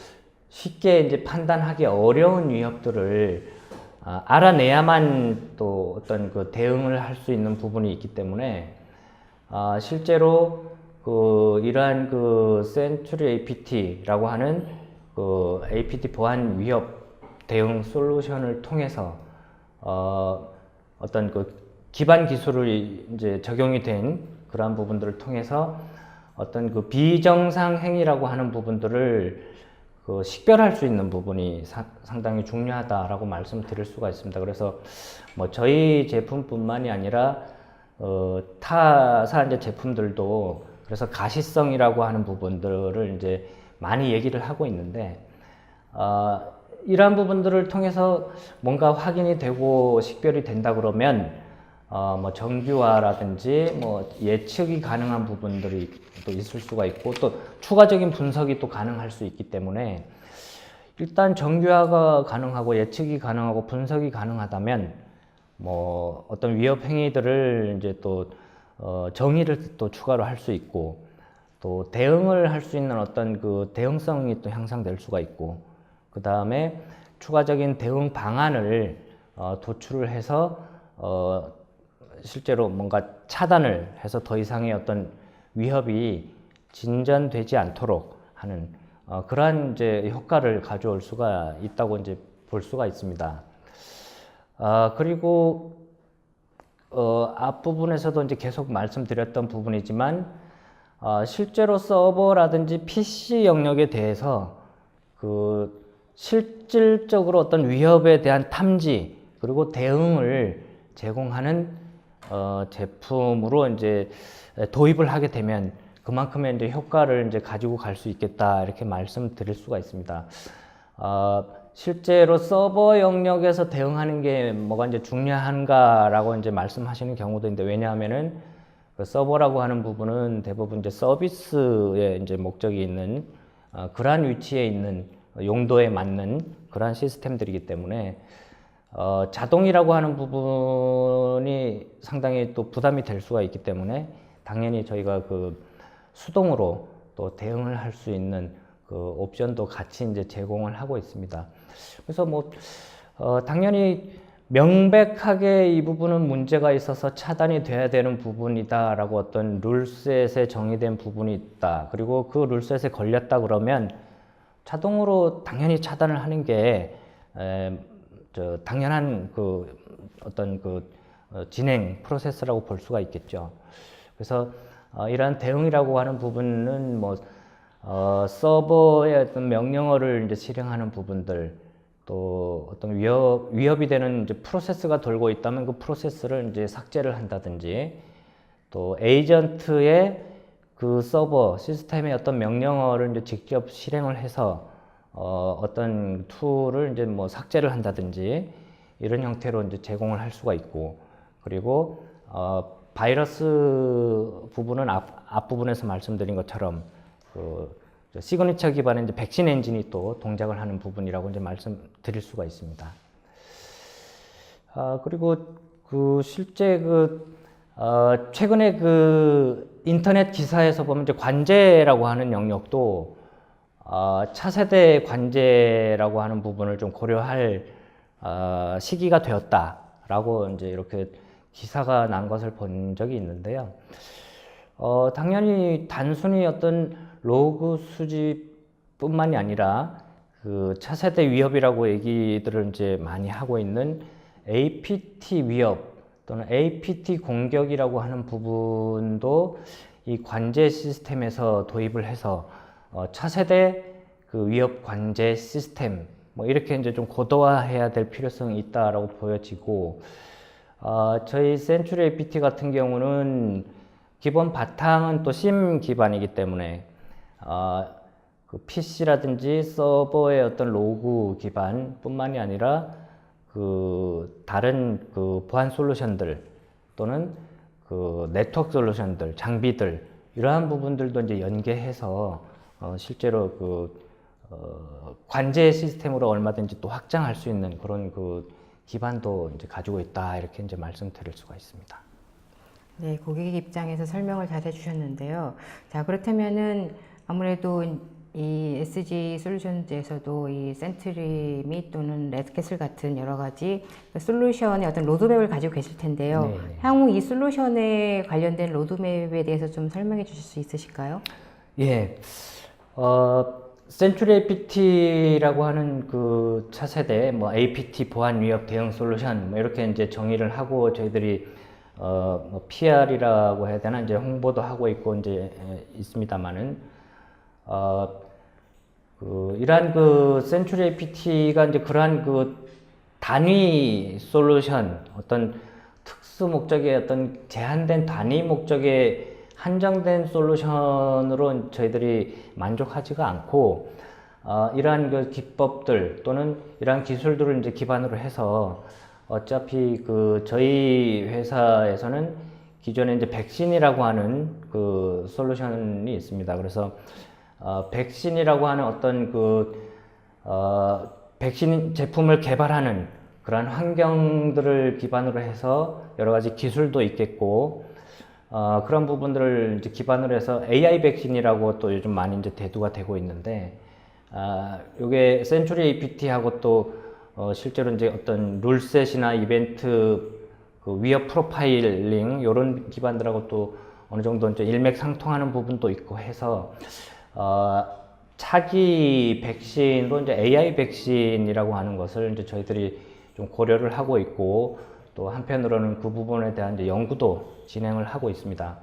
쉽게 이제 판단하기 어려운 위협들을 알아내야만 또 어떤 그 대응을 할 수 있는 부분이 있기 때문에 실제로 그 이러한 그 센츄리 APT라고 하는 그 APT 보안 위협 대응 솔루션을 통해서 어떤 그 기반 기술을 이제 적용이 된 그러한 부분들을 통해서 어떤 그 비정상 행위라고 하는 부분들을 그 식별할 수 있는 부분이 상당히 중요하다라고 말씀드릴 수가 있습니다. 그래서 뭐 저희 제품뿐만이 아니라 타사 이제 제품들도 그래서 가시성이라고 하는 부분들을 이제 많이 얘기를 하고 있는데 이러한 부분들을 통해서 뭔가 확인이 되고 식별이 된다 그러면 뭐 정규화라든지 뭐 예측이 가능한 부분들이 또 있을 수가 있고 또 추가적인 분석이 또 가능할 수 있기 때문에 일단 정규화가 가능하고 예측이 가능하고 분석이 가능하다면 뭐 어떤 위협 행위들을 이제 또 정의를 또 추가로 할 수 있고 또 대응을 할 수 있는 어떤 그 대응성이 또 향상될 수가 있고, 그 다음에 추가적인 대응 방안을 도출을 해서 실제로 뭔가 차단을 해서 더 이상의 어떤 위협이 진전되지 않도록 하는 그러한 이제 효과를 가져올 수가 있다고 이제 볼 수가 있습니다. 그리고 앞부분에서도 이제 계속 말씀드렸던 부분이지만 실제로 서버라든지 PC 영역에 대해서 그 실질적으로 어떤 위협에 대한 탐지 그리고 대응을 제공하는 제품으로 이제 도입을 하게 되면 그만큼의 이제 효과를 이제 가지고 갈 수 있겠다 이렇게 말씀드릴 수가 있습니다. 실제로 서버 영역에서 대응하는 게 뭐가 이제 중요한가라고 이제 말씀하시는 경우도 있는데, 왜냐하면은 그 서버라고 하는 부분은 대부분 이제 서비스에 이제 목적이 있는 그러한 위치에 있는 용도에 맞는 그러한 시스템들이기 때문에 자동이라고 하는 부분이 상당히 또 부담이 될 수가 있기 때문에 당연히 저희가 그 수동으로 또 대응을 할 수 있는 그 옵션도 같이 이제 제공을 하고 있습니다. 그래서 뭐 당연히 명백하게 이 부분은 문제가 있어서 차단이 돼야 되는 부분이다라고 어떤 룰셋에 정의된 부분이 있다. 그리고 그 룰셋에 걸렸다 그러면 자동으로 당연히 차단을 하는 게 당연한 그 어떤 그 진행 프로세스라고 볼 수가 있겠죠. 그래서 이러한 대응이라고 하는 부분은 뭐 서버의 어떤 명령어를 이제 실행하는 부분들, 또 어떤 위협이 되는 이제 프로세스가 돌고 있다면 그 프로세스를 이제 삭제를 한다든지, 또 에이전트의 그 서버 시스템의 어떤 명령어를 이제 직접 실행을 해서 어떤 툴을 이제 뭐 삭제를 한다든지 이런 형태로 이제 제공을 할 수가 있고, 그리고 바이러스 부분은 앞부분에서 말씀드린 것처럼 그 시그니처 기반의 이제 백신 엔진이 또 동작을 하는 부분이라고 이제 말씀드릴 수가 있습니다. 그리고 그 실제 최근에 그 인터넷 기사에서 보면 이제 관제라고 하는 영역도 차세대 관제라고 하는 부분을 좀 고려할 시기가 되었다라고 이제 이렇게 기사가 난 것을 본 적이 있는데요. 당연히 단순히 어떤 로그 수집뿐만이 아니라 그 차세대 위협이라고 얘기들을 이제 많이 하고 있는 APT 위협 또는 APT 공격이라고 하는 부분도 이 관제 시스템에서 도입을 해서 차세대 그 위협 관제 시스템 뭐 이렇게 이제 좀 고도화해야 될 필요성이 있다라고 보여지고, 저희 센츄리 APT 같은 경우는 기본 바탕은 또 심 기반이기 때문에 그 PC라든지 서버의 어떤 로그 기반뿐만이 아니라 그 다른 그 보안 솔루션들 또는 그 네트워크 솔루션들, 장비들 이러한 부분들도 이제 연계해서 실제로 그 관제 시스템으로 얼마든지 또 확장할 수 있는 그런 그 기반도 이제 가지고 있다 이렇게 이제 말씀드릴 수가 있습니다. 네, 고객 입장에서 설명을 잘 해주셨는데요. 자, 그렇다면은 아무래도 이 SG 솔루션즈에서도 이 센트리 및 또는 레드캐슬 같은 여러 가지 솔루션의 어떤 로드맵을 가지고 계실 텐데요. 네네. 향후 이 솔루션에 관련된 로드맵에 대해서 좀 설명해 주실 수 있으실까요? 예, 센츄리 APT라고 하는 그 차세대 뭐 APT 보안 위협 대응 솔루션 뭐 이렇게 이제 정의를 하고 저희들이 뭐 PR이라고 해야 되나 이제 홍보도 하고 있고 이제 있습니다만은 이러한 그 센츄리 APT가 이제 그러한 그 단위 솔루션 어떤 특수 목적의 어떤 제한된 단위 목적의 한정된 솔루션으로 저희들이 만족하지가 않고 이러한 그 기법들 또는 이러한 기술들을 이제 기반으로 해서 어차피 그 저희 회사에서는 기존에 이제 백신이라고 하는 그 솔루션이 있습니다. 그래서 백신이라고 하는 어떤 그 백신 제품을 개발하는 그러한 환경들을 기반으로 해서 여러 가지 기술도 있겠고, 그런 부분들을 이제 기반으로 해서 AI 백신이라고 또 요즘 많이 이제 대두가 되고 있는데, 요게 센츄리 APT하고 또 실제로 이제 어떤 룰셋이나 이벤트 그 위협 프로파일링 요런 기반들하고 또 어느 정도 이제 일맥상통하는 부분도 있고 해서 차기 백신으로 이제 AI 백신이라고 하는 것을 이제 저희들이 좀 고려를 하고 있고, 또 한편으로는 그 부분에 대한 이제 연구도 진행을 하고 있습니다.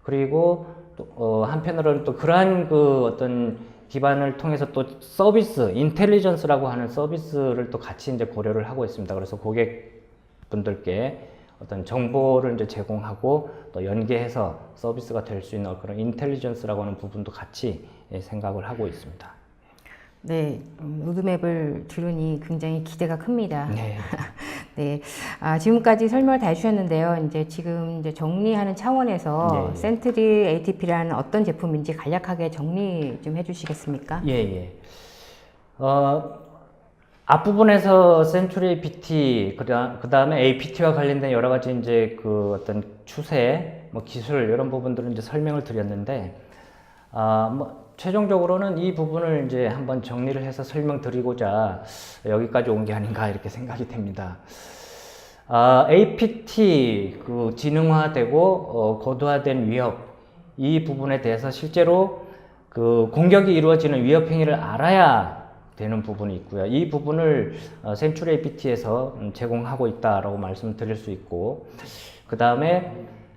그리고 또 한편으로는 또 그러한 그 어떤 기반을 통해서 또 서비스, 인텔리전스라고 하는 서비스를 또 같이 이제 고려를 하고 있습니다. 그래서 고객분들께 어떤 정보를 이제 제공하고 또 연계해서 서비스가 될 수 있는 그런 인텔리전스라고 하는 부분도 같이 생각을 하고 있습니다. 네, 로드맵을 들으니 굉장히 기대가 큽니다. 네. 네, 지금까지 설명을 다 해주셨는데요. 이제 지금 이제 정리하는 차원에서 네. 센트리 ATP라는 어떤 제품인지 간략하게 정리 좀 해주시겠습니까? 예, 예. 앞부분에서 센츄리 APT, 그 다음에 APT와 관련된 여러 가지 이제 그 어떤 추세, 뭐 기술, 이런 부분들을 이제 설명을 드렸는데, 최종적으로는 이 부분을 이제 한번 정리를 해서 설명드리고자 여기까지 온 게 아닌가 이렇게 생각이 됩니다. APT, 그 지능화되고 고도화된 위협, 이 부분에 대해서 실제로 그 공격이 이루어지는 위협 행위를 알아야 되는 부분이 있고요. 이 부분을 센츄리 APT에서 제공하고 있다라고 말씀드릴 수 있고, 그 다음에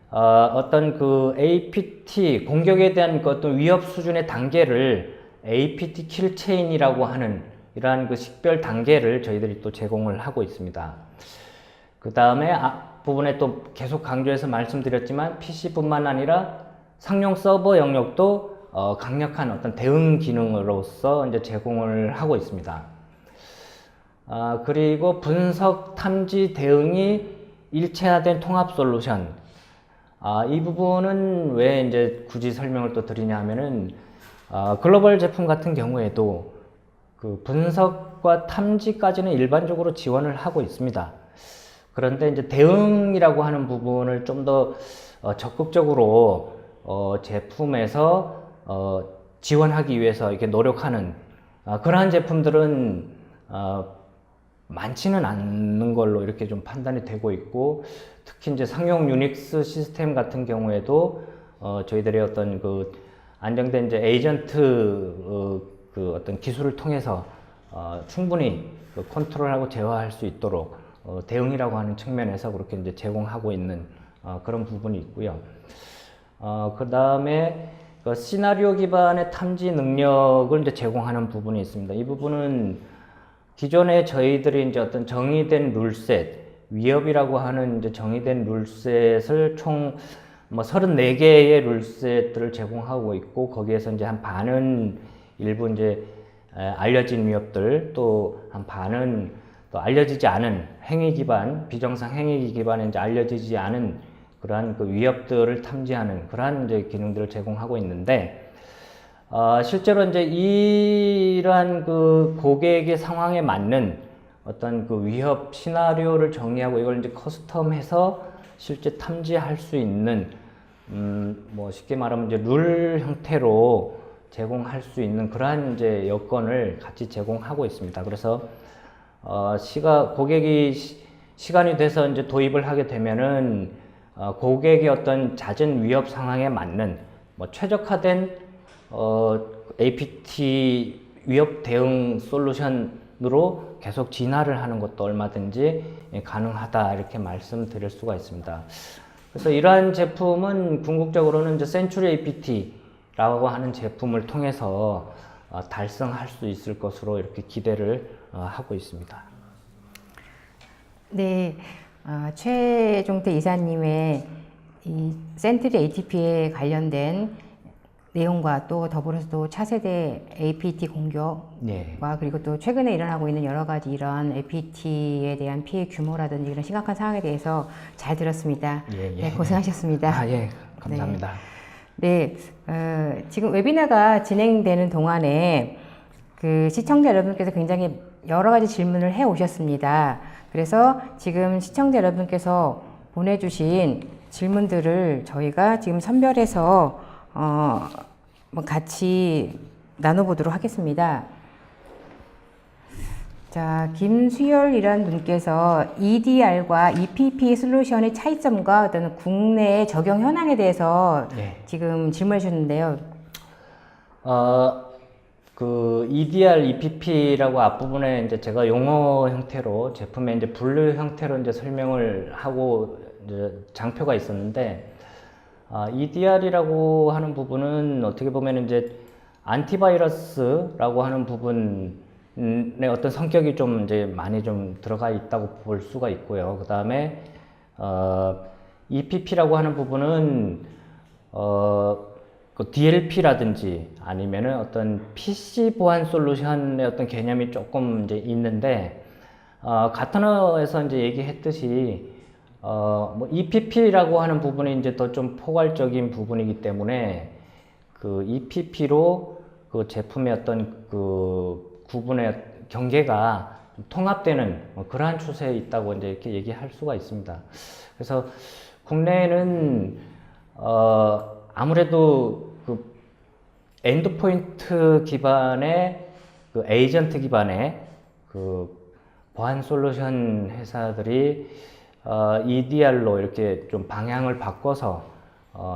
어떤 그 APT 공격에 대한 그 어떤 위협 수준의 단계를 APT 킬 체인이라고 하는 이러한 그 식별 단계를 저희들이 또 제공을 하고 있습니다. 그 다음에 앞부분에 또 계속 강조해서 말씀드렸지만 PC뿐만 아니라 상용 서버 영역도 강력한 어떤 대응 기능으로서 이제 제공을 하고 있습니다. 그리고 분석, 탐지, 대응이 일체화된 통합 솔루션. 이 부분은 왜 이제 굳이 설명을 또 드리냐 하면은, 글로벌 제품 같은 경우에도 그 분석과 탐지까지는 일반적으로 지원을 하고 있습니다. 그런데 이제 대응이라고 하는 부분을 좀 더 적극적으로 제품에서 지원하기 위해서 이렇게 노력하는 그러한 제품들은 많지는 않는 걸로 이렇게 좀 판단이 되고 있고, 특히 이제 상용 유닉스 시스템 같은 경우에도 저희들의 어떤 그 안정된 이제 에이전트 그 어떤 기술을 통해서 충분히 그 컨트롤하고 제어할 수 있도록 대응이라고 하는 측면에서 그렇게 이제 제공하고 있는 그런 부분이 있고요. 그 다음에 그 시나리오 기반의 탐지 능력을 이제 제공하는 부분이 있습니다. 이 부분은 기존에 저희들이 이제 어떤 정의된 룰셋, 위협이라고 하는 이제 정의된 룰셋을 총 뭐 34개의 룰셋들을 제공하고 있고, 거기에서 이제 한 반은 일부 이제 알려진 위협들, 또 한 반은 또 알려지지 않은 행위 기반, 비정상 행위 기반에 이제 알려지지 않은 그러한 그 위협들을 탐지하는 그러한 이제 기능들을 제공하고 있는데, 실제로 이제 이러한 그 고객의 상황에 맞는 어떤 그 위협 시나리오를 정리하고 이걸 이제 커스텀해서 실제 탐지할 수 있는 뭐 쉽게 말하면 이제 룰 형태로 제공할 수 있는 그러한 이제 여건을 같이 제공하고 있습니다. 그래서 고객이 시간이 돼서 이제 도입을 하게 되면은 고객의 어떤 잦은 위협 상황에 맞는 뭐 최적화된 APT 위협 대응 솔루션으로 계속 진화를 하는 것도 얼마든지 가능하다 이렇게 말씀드릴 수가 있습니다. 그래서 이러한 제품은 궁극적으로는 이제 센츄리 APT라고 하는 제품을 통해서 달성할 수 있을 것으로 이렇게 기대를 하고 있습니다. 네, 최종태 이사님의 이 센트리 ATP에 관련된 내용과 또 더불어서 또 차세대 APT 공격과 네. 그리고 또 최근에 일어나고 있는 여러 가지 이런 APT에 대한 피해 규모라든지 이런 심각한 상황에 대해서 잘 들었습니다. 예, 예. 네, 고생하셨습니다. 예, 감사합니다. 네, 지금 웨비나가 진행되는 동안에 그 시청자 여러분께서 굉장히 여러 가지 질문을 해 오셨습니다. 그래서 지금 시청자 여러분께서 보내주신 질문들을 저희가 지금 선별해서 뭐 같이 나눠보도록 하겠습니다. 자, 김수열이라는 분께서 EDR과 EPP 솔루션의 차이점과 어떤 국내 적용 현황에 대해서 지금 질문해 주셨는데요. 그 EDR, EPP라고 앞부분에 이제 제가 용어 형태로 제품의 이제 분류 형태로 이제 설명을 하고 이제 장표가 있었는데, EDR이라고 하는 부분은 어떻게 보면 이제 안티바이러스라고 하는 부분의 어떤 성격이 좀 이제 많이 좀 들어가 있다고 볼 수가 있고요. 그 다음에 EPP라고 하는 부분은 그 DLP라든지 아니면은 어떤 PC 보안 솔루션의 어떤 개념이 조금 이제 있는데, 가트너에서 이제 얘기했듯이 뭐 EPP라고 하는 부분이 이제 더 좀 포괄적인 부분이기 때문에 그 EPP로 그 제품의 어떤 그 구분의 경계가 통합되는 그러한 추세에 있다고 이제 이렇게 얘기할 수가 있습니다. 그래서 국내에는 아무래도 그 엔드포인트 기반의 그 에이전트 기반의 그 보안 솔루션 회사들이 EDR로 이렇게 좀 방향을 바꿔서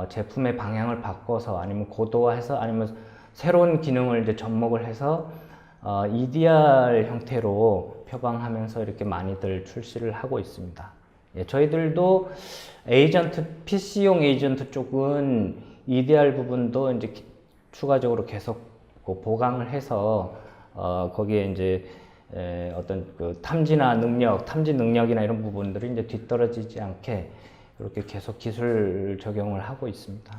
제품의 방향을 바꿔서 아니면 고도화해서 아니면 새로운 기능을 이제 접목을 해서 EDR 형태로 표방하면서 이렇게 많이들 출시를 하고 있습니다. 예, 저희들도 에이전트, PC용 에이전트 쪽은 EDR 부분도 이제 추가적으로 계속 보강을 해서 거기에 이제 어떤 그 탐지나 능력, 탐지 능력이나 이런 부분들이 이제 뒤떨어지지 않게 이렇게 계속 기술 적용을 하고 있습니다.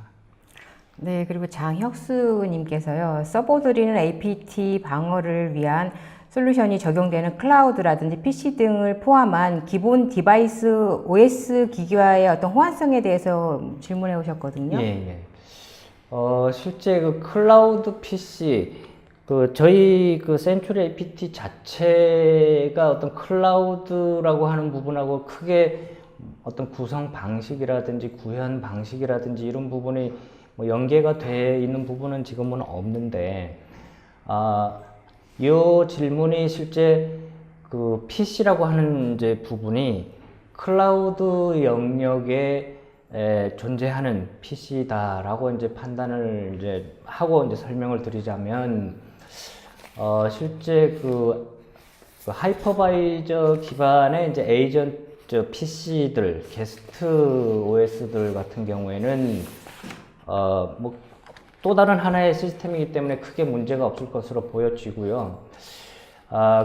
네, 그리고 장혁수님께서요, 서버드리는 APT 방어를 위한 솔루션이 적용되는 클라우드라든지 PC 등을 포함한 기본 디바이스 OS 기기와의 어떤 호환성에 대해서 질문해 오셨거든요. 예. 실제 그 클라우드 PC, 그 저희 그 센츄리 APT 자체가 어떤 클라우드라고 하는 부분하고 크게 어떤 구성 방식이라든지 구현 방식이라든지 이런 부분이 뭐 연계가 돼 있는 부분은 지금은 없는데, 이 질문이 실제 그 PC라고 하는 이제 부분이 클라우드 영역에 존재하는 PC다라고 이제 판단을 이제 하고 이제 설명을 드리자면, 실제 그 하이퍼바이저 기반의 이제 에이전트 PC들, 게스트 OS들 같은 경우에는 뭐 또 다른 하나의 시스템이기 때문에 크게 문제가 없을 것으로 보여지고요.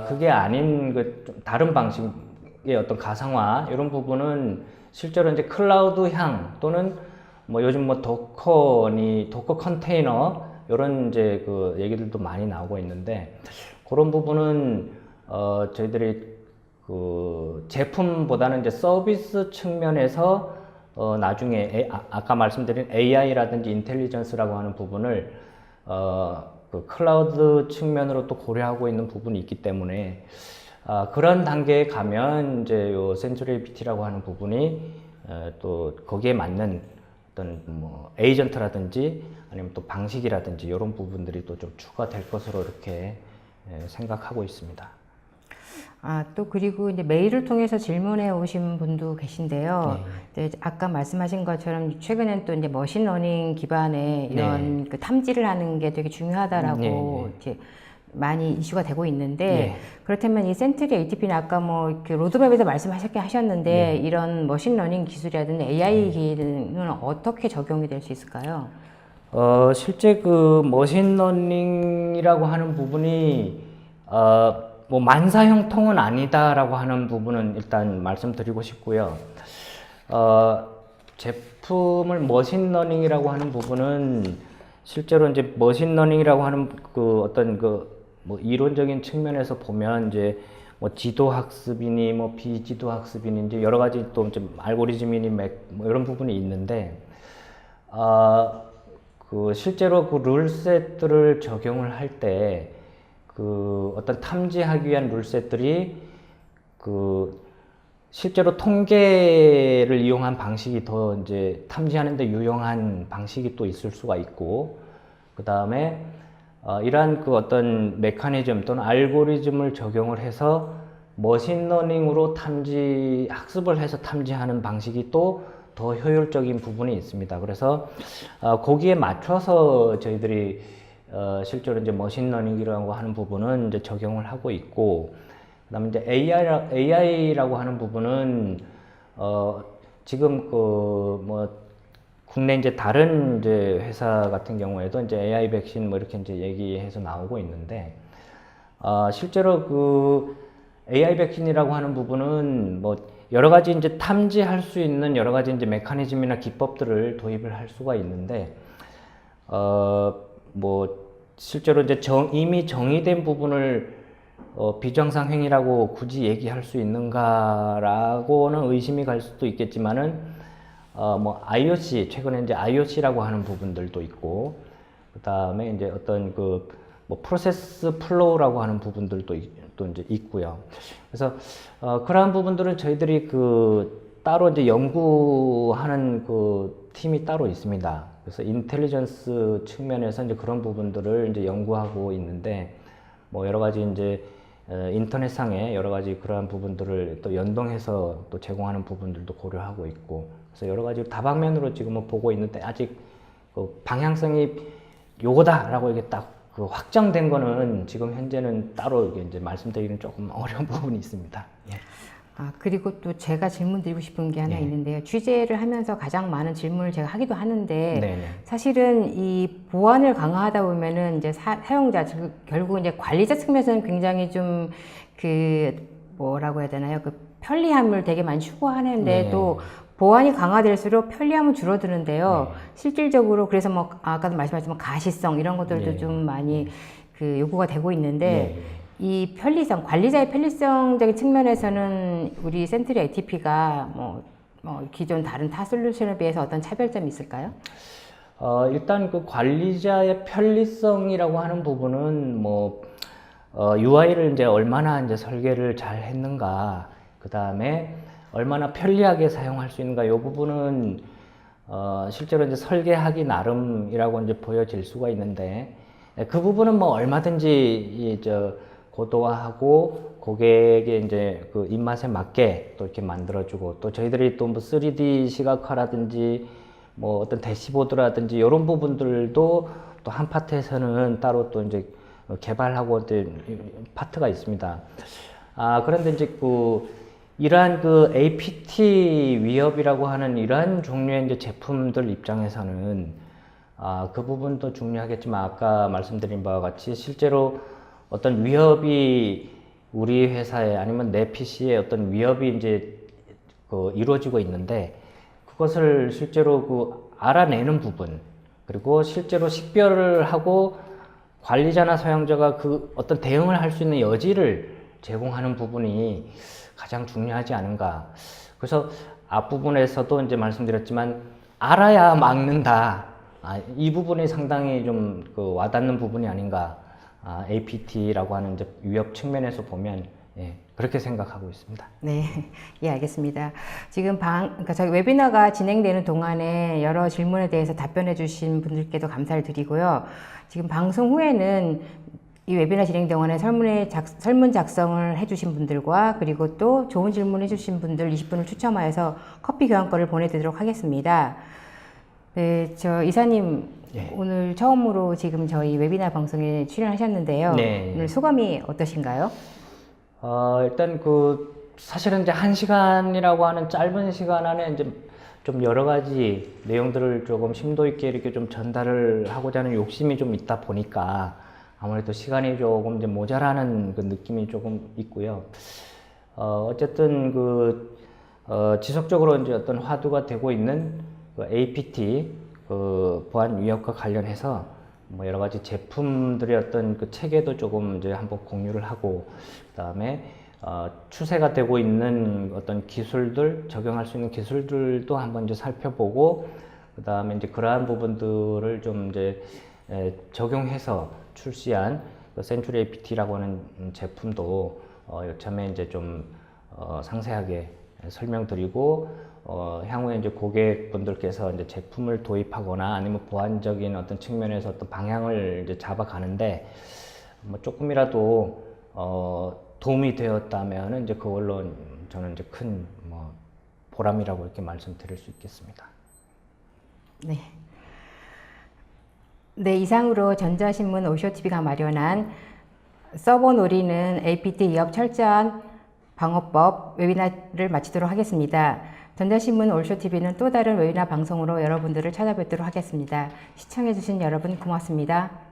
그게 아닌 그 좀 다른 방식의 어떤 가상화 이런 부분은 실제로 이제 클라우드향 또는 뭐 요즘 뭐 도커 컨테이너 이런 이제 그 얘기들도 많이 나오고 있는데, 그런 부분은 저희들이 그 제품보다는 이제 서비스 측면에서 나중에 아까 말씀드린 AI라든지 인텔리전스라고 하는 부분을 그 클라우드 측면으로 또 고려하고 있는 부분이 있기 때문에 그런 단계에 가면 이제 요 센츄리 APT라고 하는 부분이 또 거기에 맞는 어떤 뭐 에이전트라든지 아니면 또 방식이라든지 이런 부분들이 또 좀 추가될 것으로 이렇게 생각하고 있습니다. 또 그리고 이제 메일을 통해서 질문해 오신 분도 계신데요. 이제 아까 말씀하신 것처럼 최근엔 또 이제 머신러닝 기반의 이런 그 탐지를 하는 게 되게 중요하다라고 이렇게 많이 이슈가 되고 있는데, 그렇다면 이 센트리 ATP는 아까 뭐 이렇게 로드맵에서 말씀하셨는데 이런 머신러닝 기술이라든지 AI 기능은 어떻게 적용이 될 수 있을까요? 실제 그 머신러닝이라고 하는 부분이 뭐 만사형통은 아니다라고 하는 부분은 일단 말씀드리고 싶고요. 제품을 머신러닝이라고 하는 부분은 실제로 이제 머신러닝이라고 하는 그 어떤 그 뭐 이론적인 측면에서 보면 이제 뭐 지도 학습이니 뭐 비지도 학습이니 이제 여러 가지 또 좀 알고리즘이니 뭐 이런 부분이 있는데, 그 실제로 그 룰셋들을 적용을 할 때 그 어떤 탐지하기 위한 룰셋들이 그 실제로 통계를 이용한 방식이 더 이제 탐지하는데 유용한 방식이 또 있을 수가 있고, 그 다음에 이러한 그 어떤 메커니즘 또는 알고리즘을 적용을 해서 머신러닝으로 학습을 해서 탐지하는 방식이 또 더 효율적인 부분이 있습니다. 그래서 거기에 맞춰서 저희들이 실제로 이제 머신러닝이라고 하는 부분은 이제 적용을 하고 있고, 그다음에 이제 AI라고 하는 부분은 지금 그 뭐 국내 이제 다른 이제 회사 같은 경우에도 이제 AI 백신 뭐 이렇게 이제 얘기해서 나오고 있는데, 실제로 그 AI 백신이라고 하는 부분은 뭐 여러 가지 이제 탐지할 수 있는 여러 가지 이제 메커니즘이나 기법들을 도입을 할 수가 있는데, 뭐 실제로 이제 이미 정의된 부분을 비정상 행위라고 굳이 얘기할 수 있는가라고는 의심이 갈 수도 있겠지만은, 뭐 IOC, 최근에 이제 IOC라고 하는 부분들도 있고, 그 다음에 이제 어떤 뭐 프로세스 플로우라고 하는 부분들도 또 이제 있고요. 그래서 그러한 부분들은 저희들이 따로 이제 연구하는 팀이 따로 있습니다. 그래서 인텔리전스 측면에서 이제 그런 부분들을 이제 연구하고 있는데, 뭐 여러 가지 이제 인터넷상에 여러 가지 그러한 부분들을 또 연동해서 또 제공하는 부분들도 고려하고 있고, 그래서 여러 가지 다방면으로 지금은 보고 있는데, 아직 방향성이 요거다라고 이게 딱 확정된 거는 지금 현재는 따로 이제 말씀드리기는 조금 어려운 부분이 있습니다. 예. 그리고 또 제가 질문 드리고 싶은 게 하나 네. 있는데요. 취재를 하면서 가장 많은 질문을 제가 하기도 하는데, 네네. 사실은 이 보안을 강화하다 보면은 이제 사용자, 결국 이제 관리자 측면에서는 굉장히 좀 뭐라고 해야 되나요? 편리함을 되게 많이 추구하는데, 네. 또 보안이 강화될수록 편리함은 줄어드는데요. 네. 실질적으로 그래서 뭐 아까도 말씀하셨지만 가시성 이런 것들도 네. 좀 많이 요구가 되고 있는데, 네. 이 편리성, 관리자의 편리성적인 측면에서는 우리 센트리 ATP가 뭐 기존 다른 타 솔루션에 비해서 어떤 차별점이 있을까요? 일단 그 관리자의 편리성이라고 하는 부분은 뭐 UI를 이제 얼마나 이제 설계를 잘 했는가, 그 다음에 얼마나 편리하게 사용할 수 있는가, 이 부분은 실제로 이제 설계하기 나름이라고 이제 보여질 수가 있는데, 그 부분은 뭐 얼마든지 고도화하고 고객의 이제 그 입맛에 맞게 또 이렇게 만들어주고, 또 저희들이 또 뭐 3D 시각화라든지 뭐 어떤 대시보드라든지 이런 부분들도 또 한 파트에서는 따로 또 이제 개발하고 이제 파트가 있습니다. 그런데 이제 이러한 APT 위협이라고 하는 이러한 종류의 이제 제품들 입장에서는 그 부분도 중요하겠지만, 아까 말씀드린 바와 같이 실제로 어떤 위협이 우리 회사에 아니면 내 PC에 어떤 위협이 이제 이루어지고 있는데, 그것을 실제로 알아내는 부분, 그리고 실제로 식별을 하고 관리자나 사용자가 어떤 대응을 할 수 있는 여지를 제공하는 부분이 가장 중요하지 않은가. 그래서 앞부분에서도 이제 말씀드렸지만, 알아야 막는다. 이 부분이 상당히 좀 와닿는 부분이 아닌가. APT라고 하는 이제 위협 측면에서 보면, 예, 그렇게 생각하고 있습니다. 네, 예, 알겠습니다. 지금 그러니까 저희 웨비나가 진행되는 동안에 여러 질문에 대해서 답변해 주신 분들께도 감사를 드리고요. 지금 방송 후에는 이 웨비나 진행 동안에 설문 작성을 해주신 분들과, 그리고 또 좋은 질문 해주신 분들 20분을 추첨하여서 커피 교환권을 보내드리도록 하겠습니다. 네, 이사님, 예. 오늘 처음으로 지금 저희 웨비나 방송에 출연하셨는데요. 네. 오늘 소감이 어떠신가요? 일단 사실은 이제 1시간이라고 하는 짧은 시간 안에 이제 좀 여러 가지 내용들을 조금 심도 있게 이렇게 좀 전달을 하고자 하는 욕심이 좀 있다 보니까 아무래도 시간이 조금 이제 모자라는 느낌이 조금 있고요. 어쨌든 지속적으로 이제 어떤 화두가 되고 있는 APT 보안 위협과 관련해서 뭐 여러 가지 제품들의 어떤 체계도 조금 이제 한번 공유를 하고, 그다음에 추세가 되고 있는 어떤 기술들, 적용할 수 있는 기술들도 한번 이제 살펴보고, 그다음에 이제 그러한 부분들을 좀 이제 적용해서 출시한 센츄리 APT라고 하는 제품도 이참에 이제 좀 상세하게 설명드리고 향후에 이제 고객분들께서 이제 제품을 도입하거나 아니면 보완적인 어떤 측면에서 어떤 방향을 이제 잡아가는데 뭐 조금이라도 도움이 되었다면 이제 그걸로 저는 이제 큰 뭐 보람이라고 이렇게 말씀드릴 수 있겠습니다. 네. 네, 이상으로 전자신문 오쇼TV가 마련한 서버 노리는 APT 위협 철저한 방어법 웨비나를 마치도록 하겠습니다. 전자신문 올쇼TV는 또 다른 웨비나 방송으로 여러분들을 찾아뵙도록 하겠습니다. 시청해주신 여러분 고맙습니다.